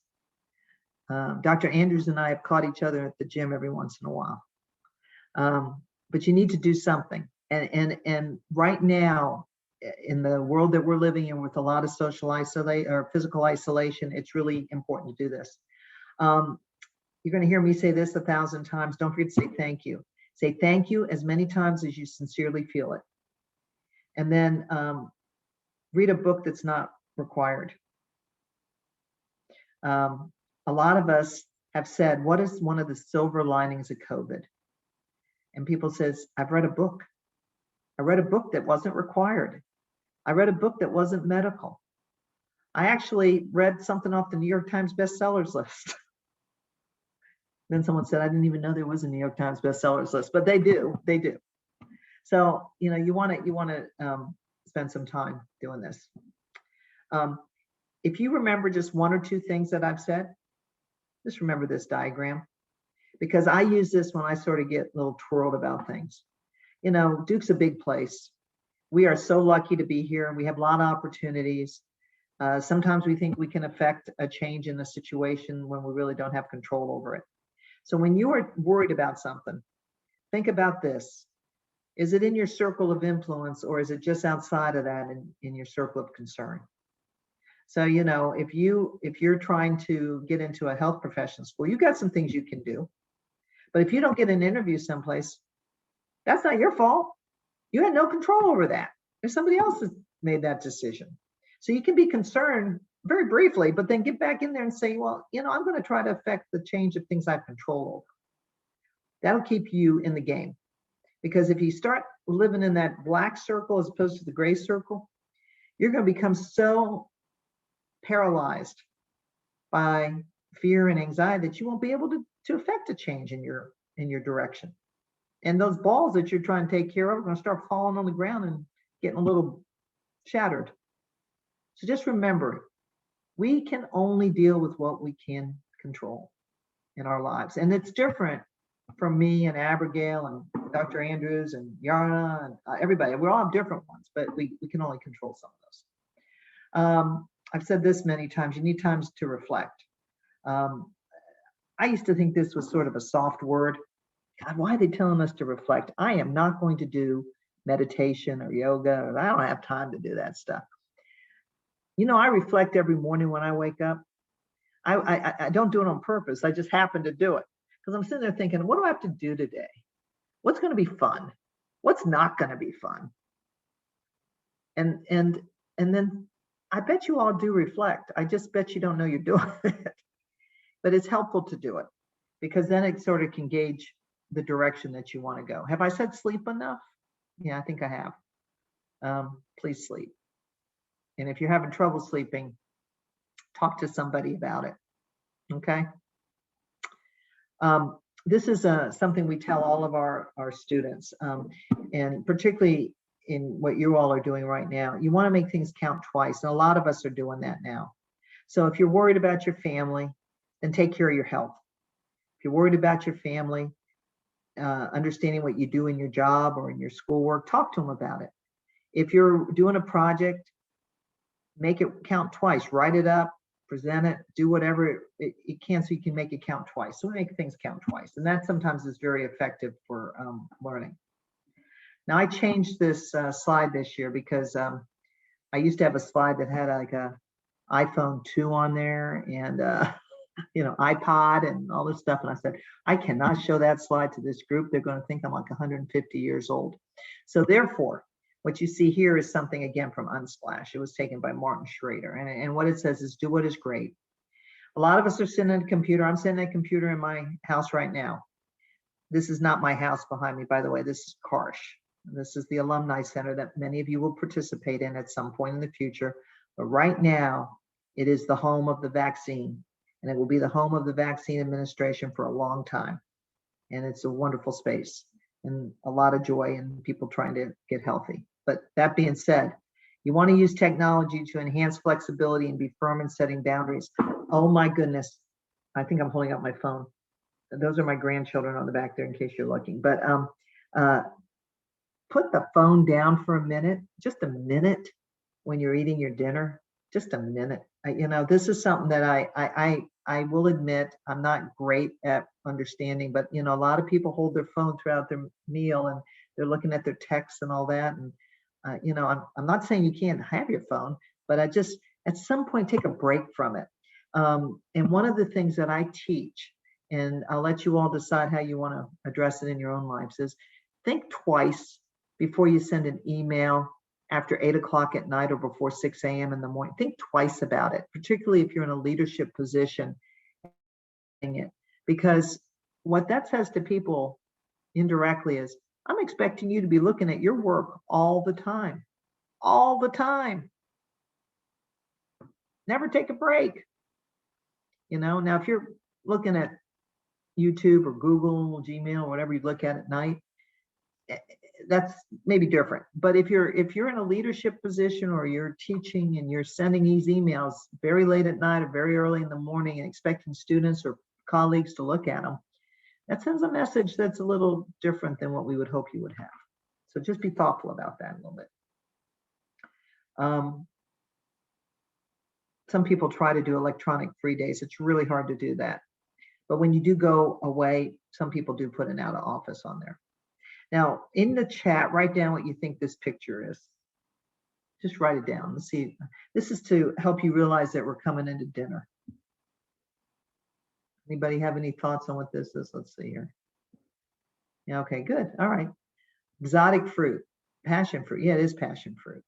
Dr. Andrews and I have caught each other at the gym every once in a while. But you need to do something. And right now, in the world that we're living in with a lot of social isolation or physical isolation, it's really important to do this. You're going to hear me say this 1,000 times. Don't forget to say thank you. Say thank you as many times as you sincerely feel it. And then read a book that's not required. A lot of us have said, what is one of the silver linings of COVID? And people says, I've read a book. I read a book that wasn't required. I read a book that wasn't medical. I actually read something off the New York Times bestsellers list. Then someone said, I didn't even know there was a New York Times bestsellers list, but they do. So, you want to spend some time doing this. If you remember just one or two things that I've said, just remember this diagram, because I use this when I sort of get a little twirled about things. Duke's a big place. We are so lucky to be here, and we have a lot of opportunities. Sometimes we think we can affect a change in a situation when we really don't have control over it. So when you are worried about something, think about this. Is it in your circle of influence, or is it just outside of that in your circle of concern? So, if you're trying to get into a health profession school, you've got some things you can do. But if you don't get an interview someplace, that's not your fault. You had no control over that. If somebody else has made that decision. So you can be concerned very briefly, but then get back in there and say, well, I'm going to try to affect the change of things I have control over. That'll keep you in the game. Because if you start living in that black circle as opposed to the gray circle, you're going to become so paralyzed by fear and anxiety that you won't be able to affect a change in your direction. And those balls that you're trying to take care of are going to start falling on the ground and getting a little shattered. So just remember, we can only deal with what we can control in our lives. And it's different from me and Abigail and Dr. Andrews and Yarna and everybody. We all have different ones, but we can only control some of those. I've said this many times, you need times to reflect. I used to think this was sort of a soft word. God, why are they telling us to reflect? I am not going to do meditation or yoga. I don't have time to do that stuff. I reflect every morning when I wake up. I don't do it on purpose. I just happen to do it because I'm sitting there thinking, what do I have to do today? What's going to be fun? What's not going to be fun? And then I bet you all do reflect. I just bet you don't know you're doing it. But it's helpful to do it because then it sort of can gauge the direction that you want to go. Have I said sleep enough? Yeah, I think I have. Please sleep. And if you're having trouble sleeping, talk to somebody about it. Okay. This is something we tell all of our students, and particularly in what you all are doing right now. You want to make things count twice, and a lot of us are doing that now. So if you're worried about your family, then take care of your health. If you're worried about your family, understanding what you do in your job or in your schoolwork, talk to them about it. If you're doing a project, make it count twice. Write it up, present it, do whatever it can so you can make it count twice. So make things count twice. And that sometimes is very effective for learning. Now I changed this slide this year because I used to have a slide that had like a iPhone 2 on there and iPod and all this stuff. And I said, I cannot show that slide to this group. They're going to think I'm like 150 years old. So therefore, what you see here is something again from Unsplash. It was taken by Martin Schrader. And what it says is do what is great. A lot of us are sitting at a computer. I'm sitting at a computer in my house right now. This is not my house behind me, by the way. This is Karsh. This is the Alumni Center that many of you will participate in at some point in the future. But right now, it is the home of the vaccine. And it will be the home of the vaccine administration for a long time. And it's a wonderful space and a lot of joy and people trying to get healthy. But that being said, you want to use technology to enhance flexibility and be firm in setting boundaries. Oh my goodness. I think I'm holding up my phone. Those are my grandchildren on the back there in case you're looking. But put the phone down for a minute, just a minute when you're eating your dinner, just a minute. This is something that I will admit I'm not great at understanding, but a lot of people hold their phone throughout their meal and they're looking at their texts and all that. And I'm not saying you can't have your phone, but I just at some point take a break from it. And one of the things that I teach, and I'll let you all decide how you want to address it in your own lives, is think twice before you send an email after 8 o'clock at night or before 6 a.m. in the morning. Think twice about it, particularly if you're in a leadership position, because what that says to people indirectly is, I'm expecting you to be looking at your work all the time, all the time. Never take a break. Now if you're looking at YouTube or Google, Gmail, whatever you look at night, that's maybe different. But if you're in a leadership position or you're teaching and you're sending these emails very late at night or very early in the morning and expecting students or colleagues to look at them, that sends a message that's a little different than what we would hope you would have. So just be thoughtful about that a little bit. Some people try to do electronic free days. It's really hard to do that. But when you do go away, some people do put an out of office on there. Now, in the chat, write down what you think this picture is. Just write it down. Let's see. This is to help you realize that we're coming into dinner. Anybody have any thoughts on what this is? Let's see here. Yeah, okay, good. All right. Exotic fruit, passion fruit. Yeah, it is passion fruit.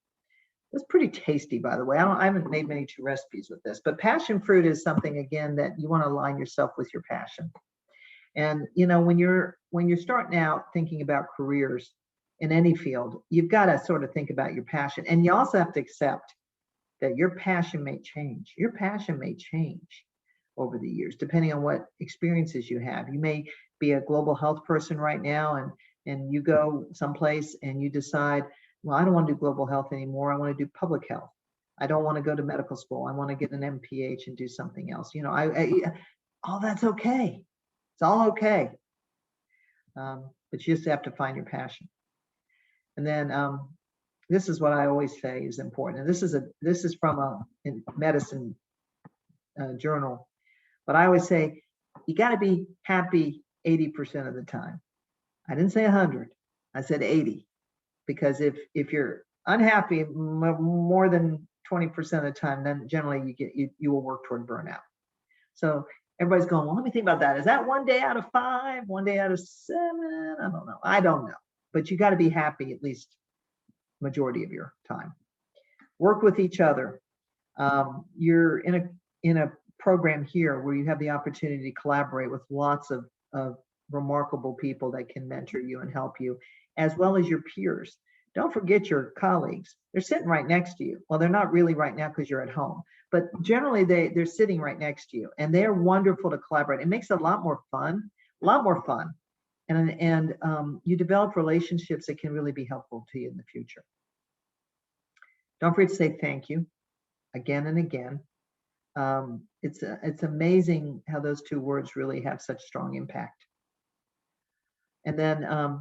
It's pretty tasty, by the way. I haven't made many recipes with this, but passion fruit is something, again, that you want to align yourself with your passion. And when you're starting out thinking about careers in any field, you've got to sort of think about your passion, and you also have to accept that your passion may change. Your passion may change over the years, depending on what experiences you have. You may be a global health person right now, and you go someplace and you decide, well, I don't want to do global health anymore. I want to do public health. I don't want to go to medical school. I want to get an MPH and do something else. All that's okay. It's all okay. But you just have to find your passion. And then this is what I always say is important. And this is from a medicine journal. But I always say, you got to be happy 80% of the time. I didn't say 100. I said 80. Because if you're unhappy more than 20% of the time, then generally you will work toward burnout. So everybody's going, well, let me think about that. Is that 1 day out of 5, 1 day out of 7? I don't know. But you got to be happy at least majority of your time. Work with each other. You're in a program here where you have the opportunity to collaborate with lots of remarkable people that can mentor you and help you, as well as your peers. Don't forget your colleagues. They're sitting right next to you. Well, they're not really right now because you're at home, but generally they're sitting right next to you, and they're wonderful to collaborate. It makes it a lot more fun. And you develop relationships that can really be helpful to you in the future. Don't forget to say thank you again and again. It's amazing how those two words really have such strong impact. And then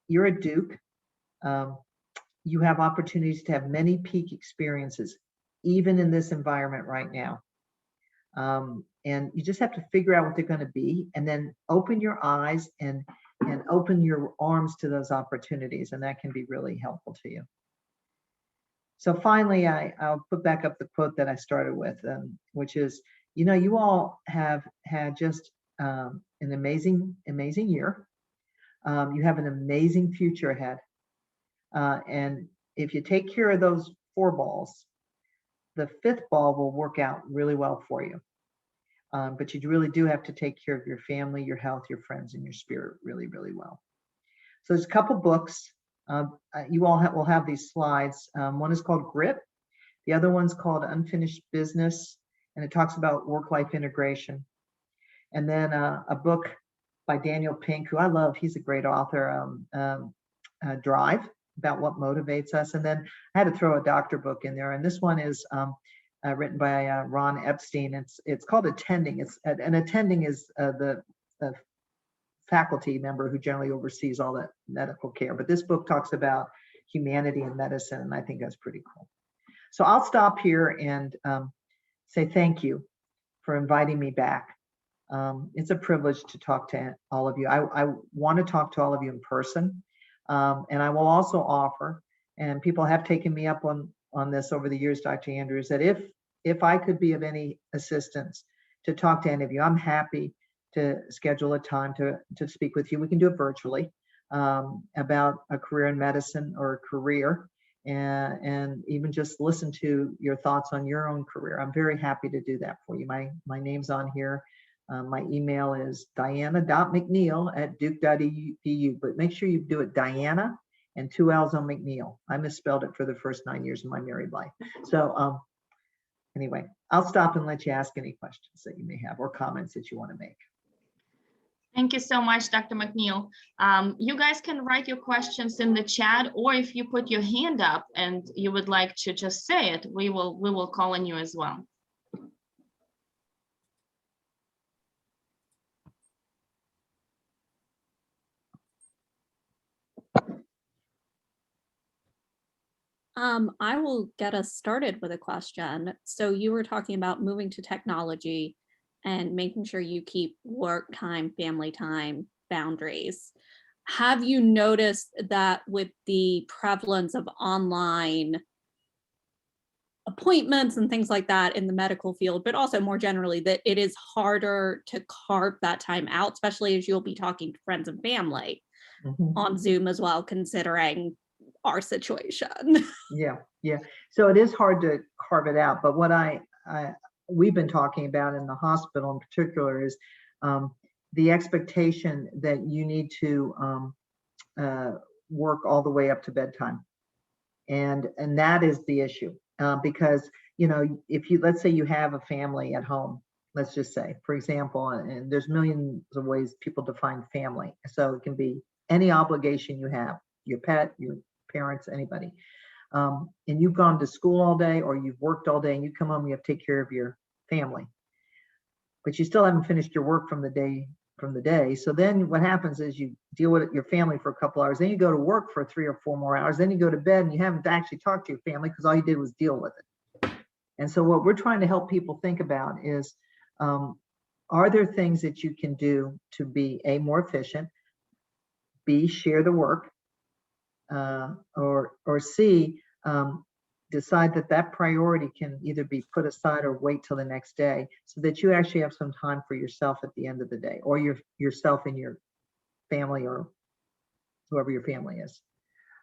you're at Duke. You have opportunities to have many peak experiences, even in this environment right now. And you just have to figure out what they're going to be, and then open your eyes and open your arms to those opportunities, and that can be really helpful to you. So finally, I'll put back up the quote that I started with, which is, you all have had just an amazing year. You have an amazing future ahead. And if you take care of those 4 balls, the 5th ball will work out really well for you. But you really do have to take care of your family, your health, your friends, and your spirit really, really well. So there's a couple books. You all will have these slides. One is called Grit. The other one's called Unfinished Business, and it talks about work-life integration. And then a book by Daniel Pink, who I love. He's a great author, Drive, about what motivates us. And then I had to throw a doctor book in there. And this one is written by Ron Epstein. It's called Attending. An attending is the faculty member who generally oversees all that medical care. But this book talks about humanity and medicine, and I think that's pretty cool. So I'll stop here and say thank you for inviting me back. It's a privilege to talk to all of you. I want to talk to all of you in person. And I will also offer, and people have taken me up on this over the years, Dr. Andrews, that if I could be of any assistance to talk to any of you, I'm happy to schedule a time to speak with you. We can do it virtually about a career in medicine or a career. and even just listen to your thoughts on your own career. I'm very happy to do that for you. My name's on here. My email is diana.mcneil@duke.edu, but make sure you do it Diana and 2 L's on McNeill. I misspelled it for the first 9 years of my married life. So anyway, I'll stop and let you ask any questions that you may have or comments that you want to make. Thank you so much, Dr. McNeill. You guys can write your questions in the chat, or if you put your hand up and you would like to just say it, we will call on you as well. I will get us started with a question. So you were talking about moving to technology and making sure you keep work time, family time boundaries. Have you noticed that with the prevalence of online appointments and things like that in the medical field, but also more generally, that it is harder to carve that time out, especially as you'll be talking to friends and family on Zoom as well, considering our situation? Yeah. So it is hard to carve it out, but what we've been talking about in the hospital in particular is the expectation that you need to work all the way up to bedtime, and that is the issue, because if let's say you have a family at home, let's just say, for example, and there's millions of ways people define family, so it can be any obligation you have, your pet, your parents, anybody, and you've gone to school all day or you've worked all day and you come home, you have to take care of your family, but you still haven't finished your work from the day. So then what happens is you deal with your family for a couple hours, then you go to work for 3 or 4 more hours, then you go to bed and you haven't actually talked to your family because all you did was deal with it. And so what we're trying to help people think about is, are there things that you can do to be A, more efficient, B, share the work, or C, decide that priority can either be put aside or wait till the next day, so that you actually have some time for yourself at the end of the day, or yourself and your family, or whoever your family is.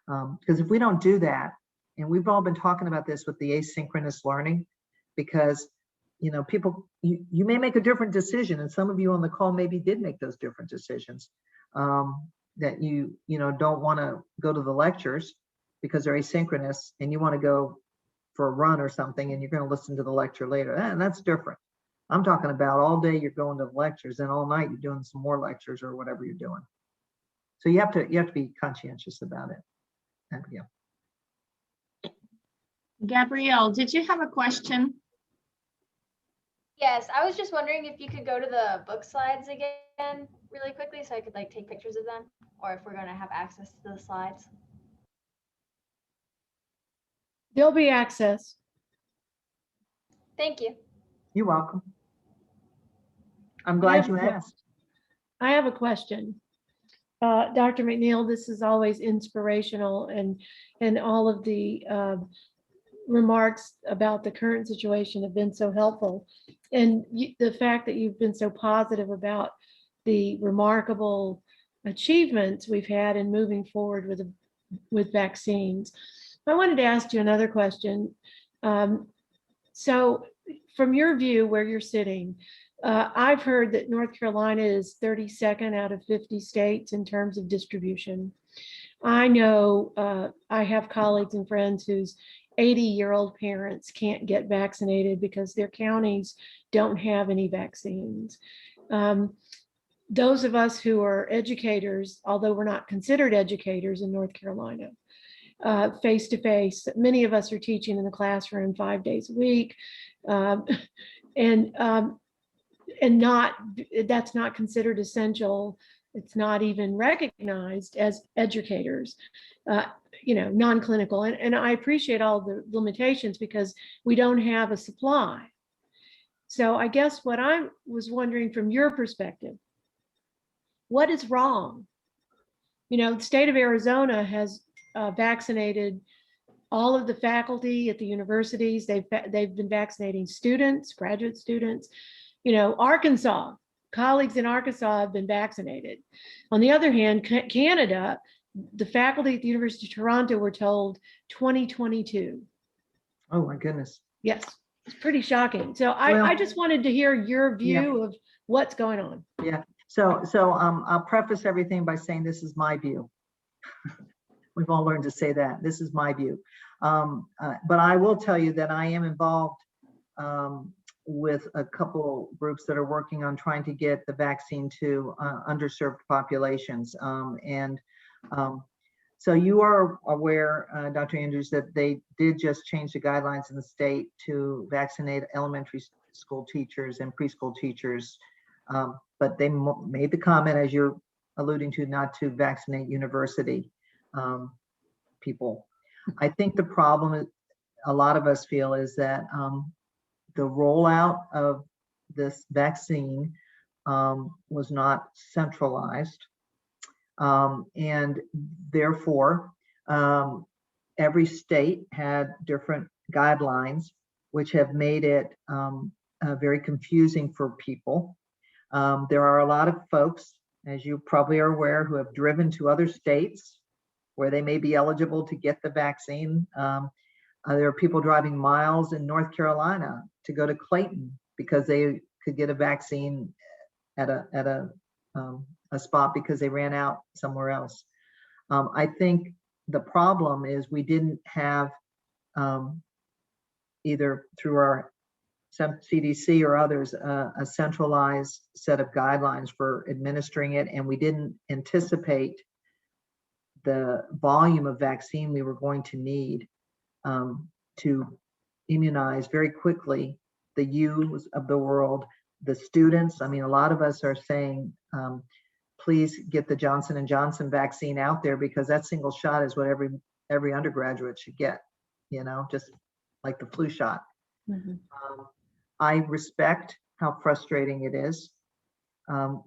Because if we don't do that, and we've all been talking about this with the asynchronous learning, because people, you may make a different decision, and some of you on the call maybe did make those different decisions, that you don't want to go to the lectures because they're asynchronous, and you want to go for a run or something, and you're going to listen to the lecture later. And that's different. I'm talking about all day you're going to the lectures, and all night you're doing some more lectures or whatever you're doing. So you have to be conscientious about it. And, yeah. Gabrielle, did you have a question? Yes, I was just wondering if you could go to the book slides again really quickly so I could take pictures of them, or if we're going to have access to the slides. There'll be access. Thank you. You're welcome. I'm glad you asked. I have a question. Dr. McNeill, this is always inspirational, and all of the remarks about the current situation have been so helpful. And the fact that you've been so positive about the remarkable achievements we've had in moving forward with vaccines. I wanted to ask you another question. So from your view, where you're sitting, I've heard that North Carolina is 32nd out of 50 states in terms of distribution. I know I have colleagues and friends whose 80-year-old parents can't get vaccinated because their counties don't have any vaccines. Those of us who are educators, although we're not considered educators in North Carolina, face-to-face, many of us are teaching in the classroom 5 days a week, and that's not considered essential. It's not even recognized as educators, non-clinical. And I appreciate all the limitations because we don't have a supply. So I guess what I was wondering from your perspective, what is wrong? The state of Arizona has vaccinated all of the faculty at the universities. They've been vaccinating students, graduate students. Arkansas, colleagues in Arkansas have been vaccinated. On the other hand, Canada the faculty at the University of Toronto were told 2022. Oh, my goodness. Yes, it's pretty shocking. So Well- I just wanted to hear your view of what's going on. Yeah. So I'll preface everything by saying this is my view. We've all learned to say that. This is my view. But I will tell you that I am involved with a couple groups that are working on trying to get the vaccine to underserved populations. So you are aware, Dr. Andrews, that they did just change the guidelines in the state to vaccinate elementary school teachers and preschool teachers. But they made the comment, as you're alluding to, not to vaccinate university people. I think the problem is, a lot of us feel, is that the rollout of this vaccine was not centralized. And therefore, every state had different guidelines, which have made it very confusing for people. There are a lot of folks, as you probably are aware, who have driven to other states where they may be eligible to get the vaccine. There are people driving miles in North Carolina to go to Clayton because they could get a vaccine at a spot because they ran out somewhere else. I think the problem is we didn't have either through our CDC or others a centralized set of guidelines for administering it, and we didn't anticipate the volume of vaccine we were going to need to immunize very quickly the youths of the world, the students. I mean, a lot of us are saying, please get the Johnson & Johnson vaccine out there, because that single shot is what every undergraduate should get, you know, just like the flu shot. I respect how frustrating it is.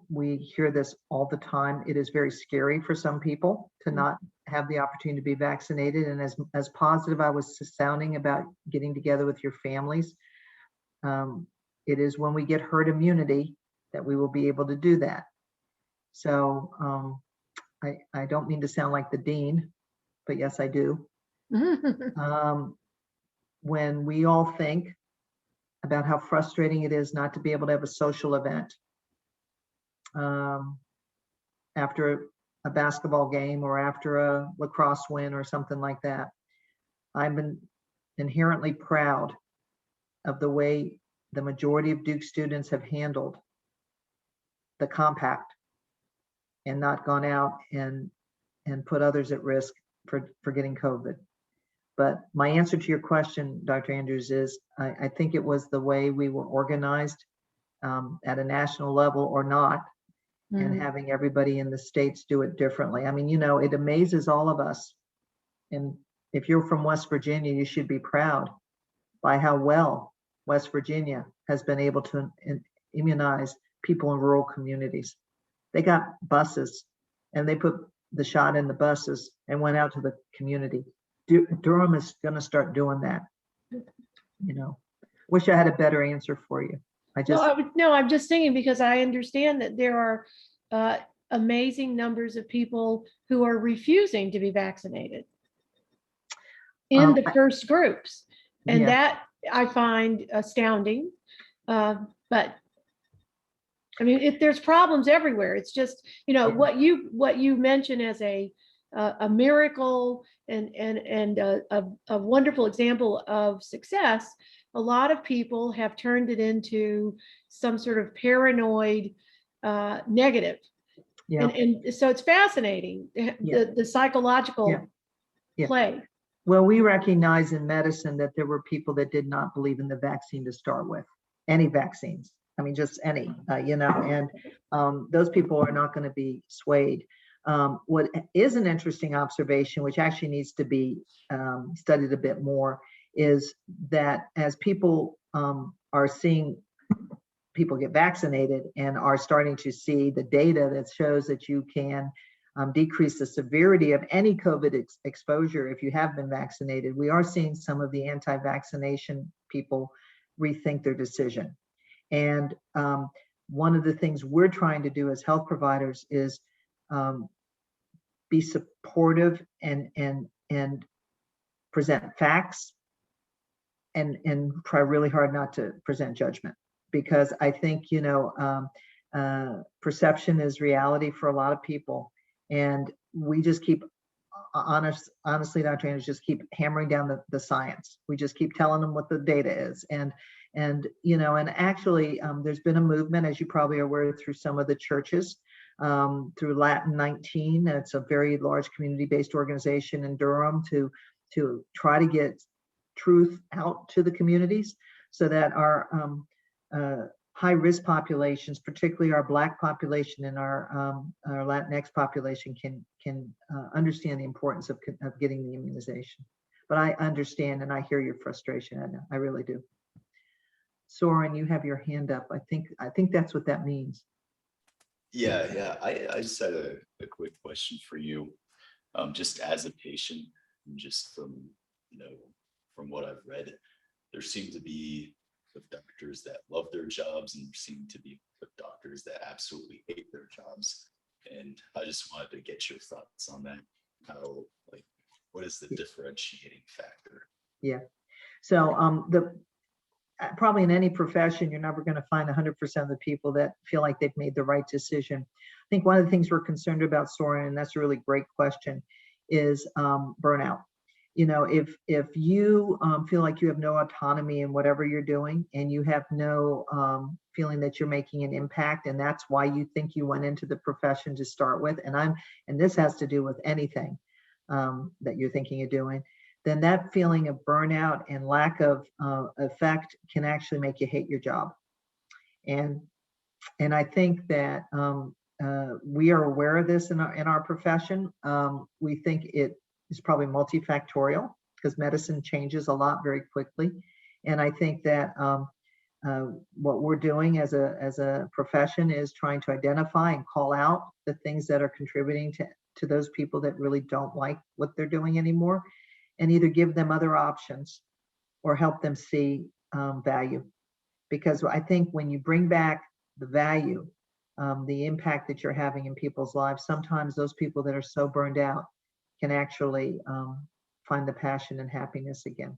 We hear this all the time. It is very scary for some people to not have the opportunity to be vaccinated. And as positive I was sounding about getting together with your families, it is when we get herd immunity that we will be able to do that. So I don't mean to sound like the dean, but yes, I do. When we all think about how frustrating it is not to be able to have a social event after a basketball game or after a lacrosse win or something like that, I've been inherently proud of the way the majority of Duke students have handled the compact and not gone out and put others at risk for getting COVID. But my answer to your question, Dr. Andrews, is I think it was the way we were organized at a national level or not, and having everybody in the states do it differently. I mean, you know, it amazes all of us. And if you're from West Virginia, you should be proud by how well West Virginia has been able to immunize people in rural communities. They got buses and they put the shot in the buses and went out to the community. Durham is going to start doing that. You know, wish I had a better answer for you. I'm just thinking, because I understand that there are amazing numbers of people who are refusing to be vaccinated in the first groups. And that I find astounding. But I mean, if there's problems everywhere, it's just, you know, what you mention as a miracle and a wonderful example of success. A lot of people have turned it into some sort of paranoid negative. And so it's fascinating, the psychological play. Well, we recognize in medicine that there were people that did not believe in the vaccine to start with, any vaccines. I mean, just any, you know, and those people are not going to be swayed. What is an interesting observation, which actually needs to be studied a bit more, is that as people are seeing people get vaccinated and are starting to see the data that shows that you can decrease the severity of any COVID exposure if you have been vaccinated, we are seeing some of the anti-vaccination people rethink their decision. And one of the things we're trying to do as health providers is be supportive and present facts and try really hard not to present judgment, because I think, perception is reality for a lot of people. And we just keep honestly, Dr. Andrews, just keep hammering down the science. We just keep telling them what the data is. And actually there's been a movement, as you probably are aware, through some of the churches, through Latin 19. It's a very large community-based organization in Durham to try to get truth out to the communities so that our high-risk populations, particularly our Black population and our Latinx population, can understand the importance of getting the immunization. But I understand and I hear your frustration, Edna. I really do. Soren, you have your hand up. I think that's what that means. Yeah. I just had a quick question for you. Just as a patient, and just from what I've read, there seem to be doctors that love their jobs, and there seem to be doctors that absolutely hate their jobs. And I just wanted to get your thoughts on that. How, what is the differentiating factor? Yeah. So probably in any profession, you're never going to find 100% of the people that feel like they've made the right decision. I think one of the things we're concerned about, Soren, and that's a really great question, is burnout. If you feel like you have no autonomy in whatever you're doing, and you have no feeling that you're making an impact, and that's why you think you went into the profession to start with, and this has to do with anything that you're thinking of doing, then that feeling of burnout and lack of effect can actually make you hate your job. And I think that we are aware of this in our profession. We think it is probably multifactorial, because medicine changes a lot very quickly. And I think that what we're doing as a profession is trying to identify and call out the things that are contributing to those people that really don't like what they're doing anymore, and either give them other options or help them see value. Because I think when you bring back the value, the impact that you're having in people's lives, sometimes those people that are so burned out can actually find the passion and happiness again.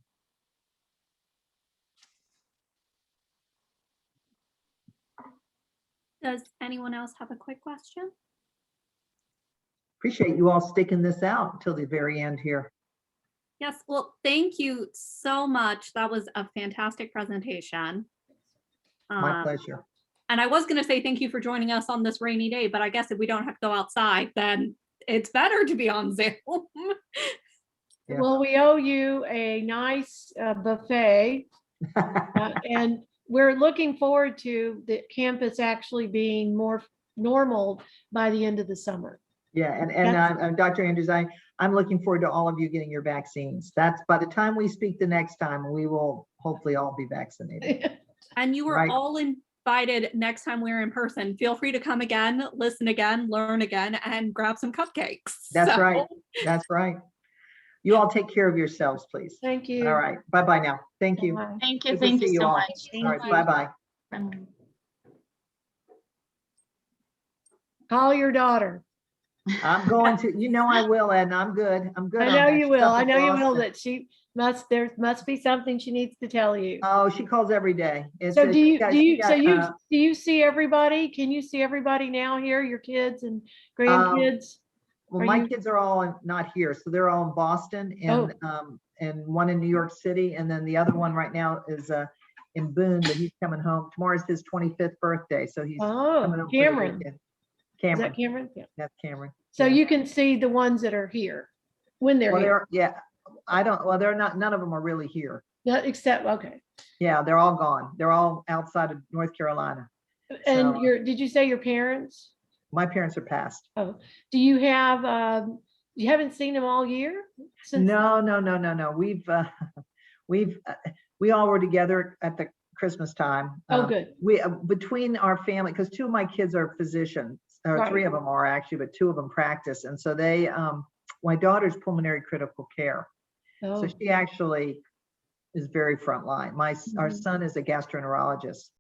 Does anyone else have a quick question? Appreciate you all sticking this out until the very end here. Yes, well, thank you so much. That was a fantastic presentation. My pleasure. And I was going to say thank you for joining us on this rainy day, but I guess if we don't have to go outside, then it's better to be on Zoom. Yeah. Well, we owe you a nice buffet, and we're looking forward to the campus actually being more normal by the end of the summer. Yeah, and Dr. Andrews, I'm looking forward to all of you getting your vaccines. That's by the time we speak the next time, we will hopefully all be vaccinated. And you are Right. all invited next time we're in person. Feel free to come again, listen again, learn again, and grab some cupcakes. That's right. That's right. You all take care of yourselves, please. Thank you. All right. Bye-bye now. Thank you. Bye. Thank you. Good to Thank see you you so all. much. All right. Bye-bye. Call your daughter. I'm going to, I will, Edna. I'm good. I'm good. I on know that you will. stuff I in know you will, Boston. that there must be something she needs to tell you. Oh, she calls every day. So do you see everybody? Can you see everybody now here, your kids and grandkids? Well, Are my you- kids are all not here, so they're all in Boston and one in New York City, and then the other one right now is in Boone, but he's coming home. Tomorrow's his 25th birthday, so he's coming home for the Cameron. weekend. Is Cameron, that Cameron? Yeah. that's Cameron. So Yeah. you can see the ones that are here when they're here. They're not, none of them are really here. Except, okay. Yeah, they're all gone. They're all outside of North Carolina. And So- did you say your parents? My parents are passed. Oh, do you have, you haven't seen them all year? No. We all were together at the Christmas time. Oh, good. We between our family, because two of my kids are physicians, or Right. three of them are actually, but two of them practice, and so they. My daughter's pulmonary critical care, Oh, so she actually is very frontline. Our Mhm. son is a gastroenterologist,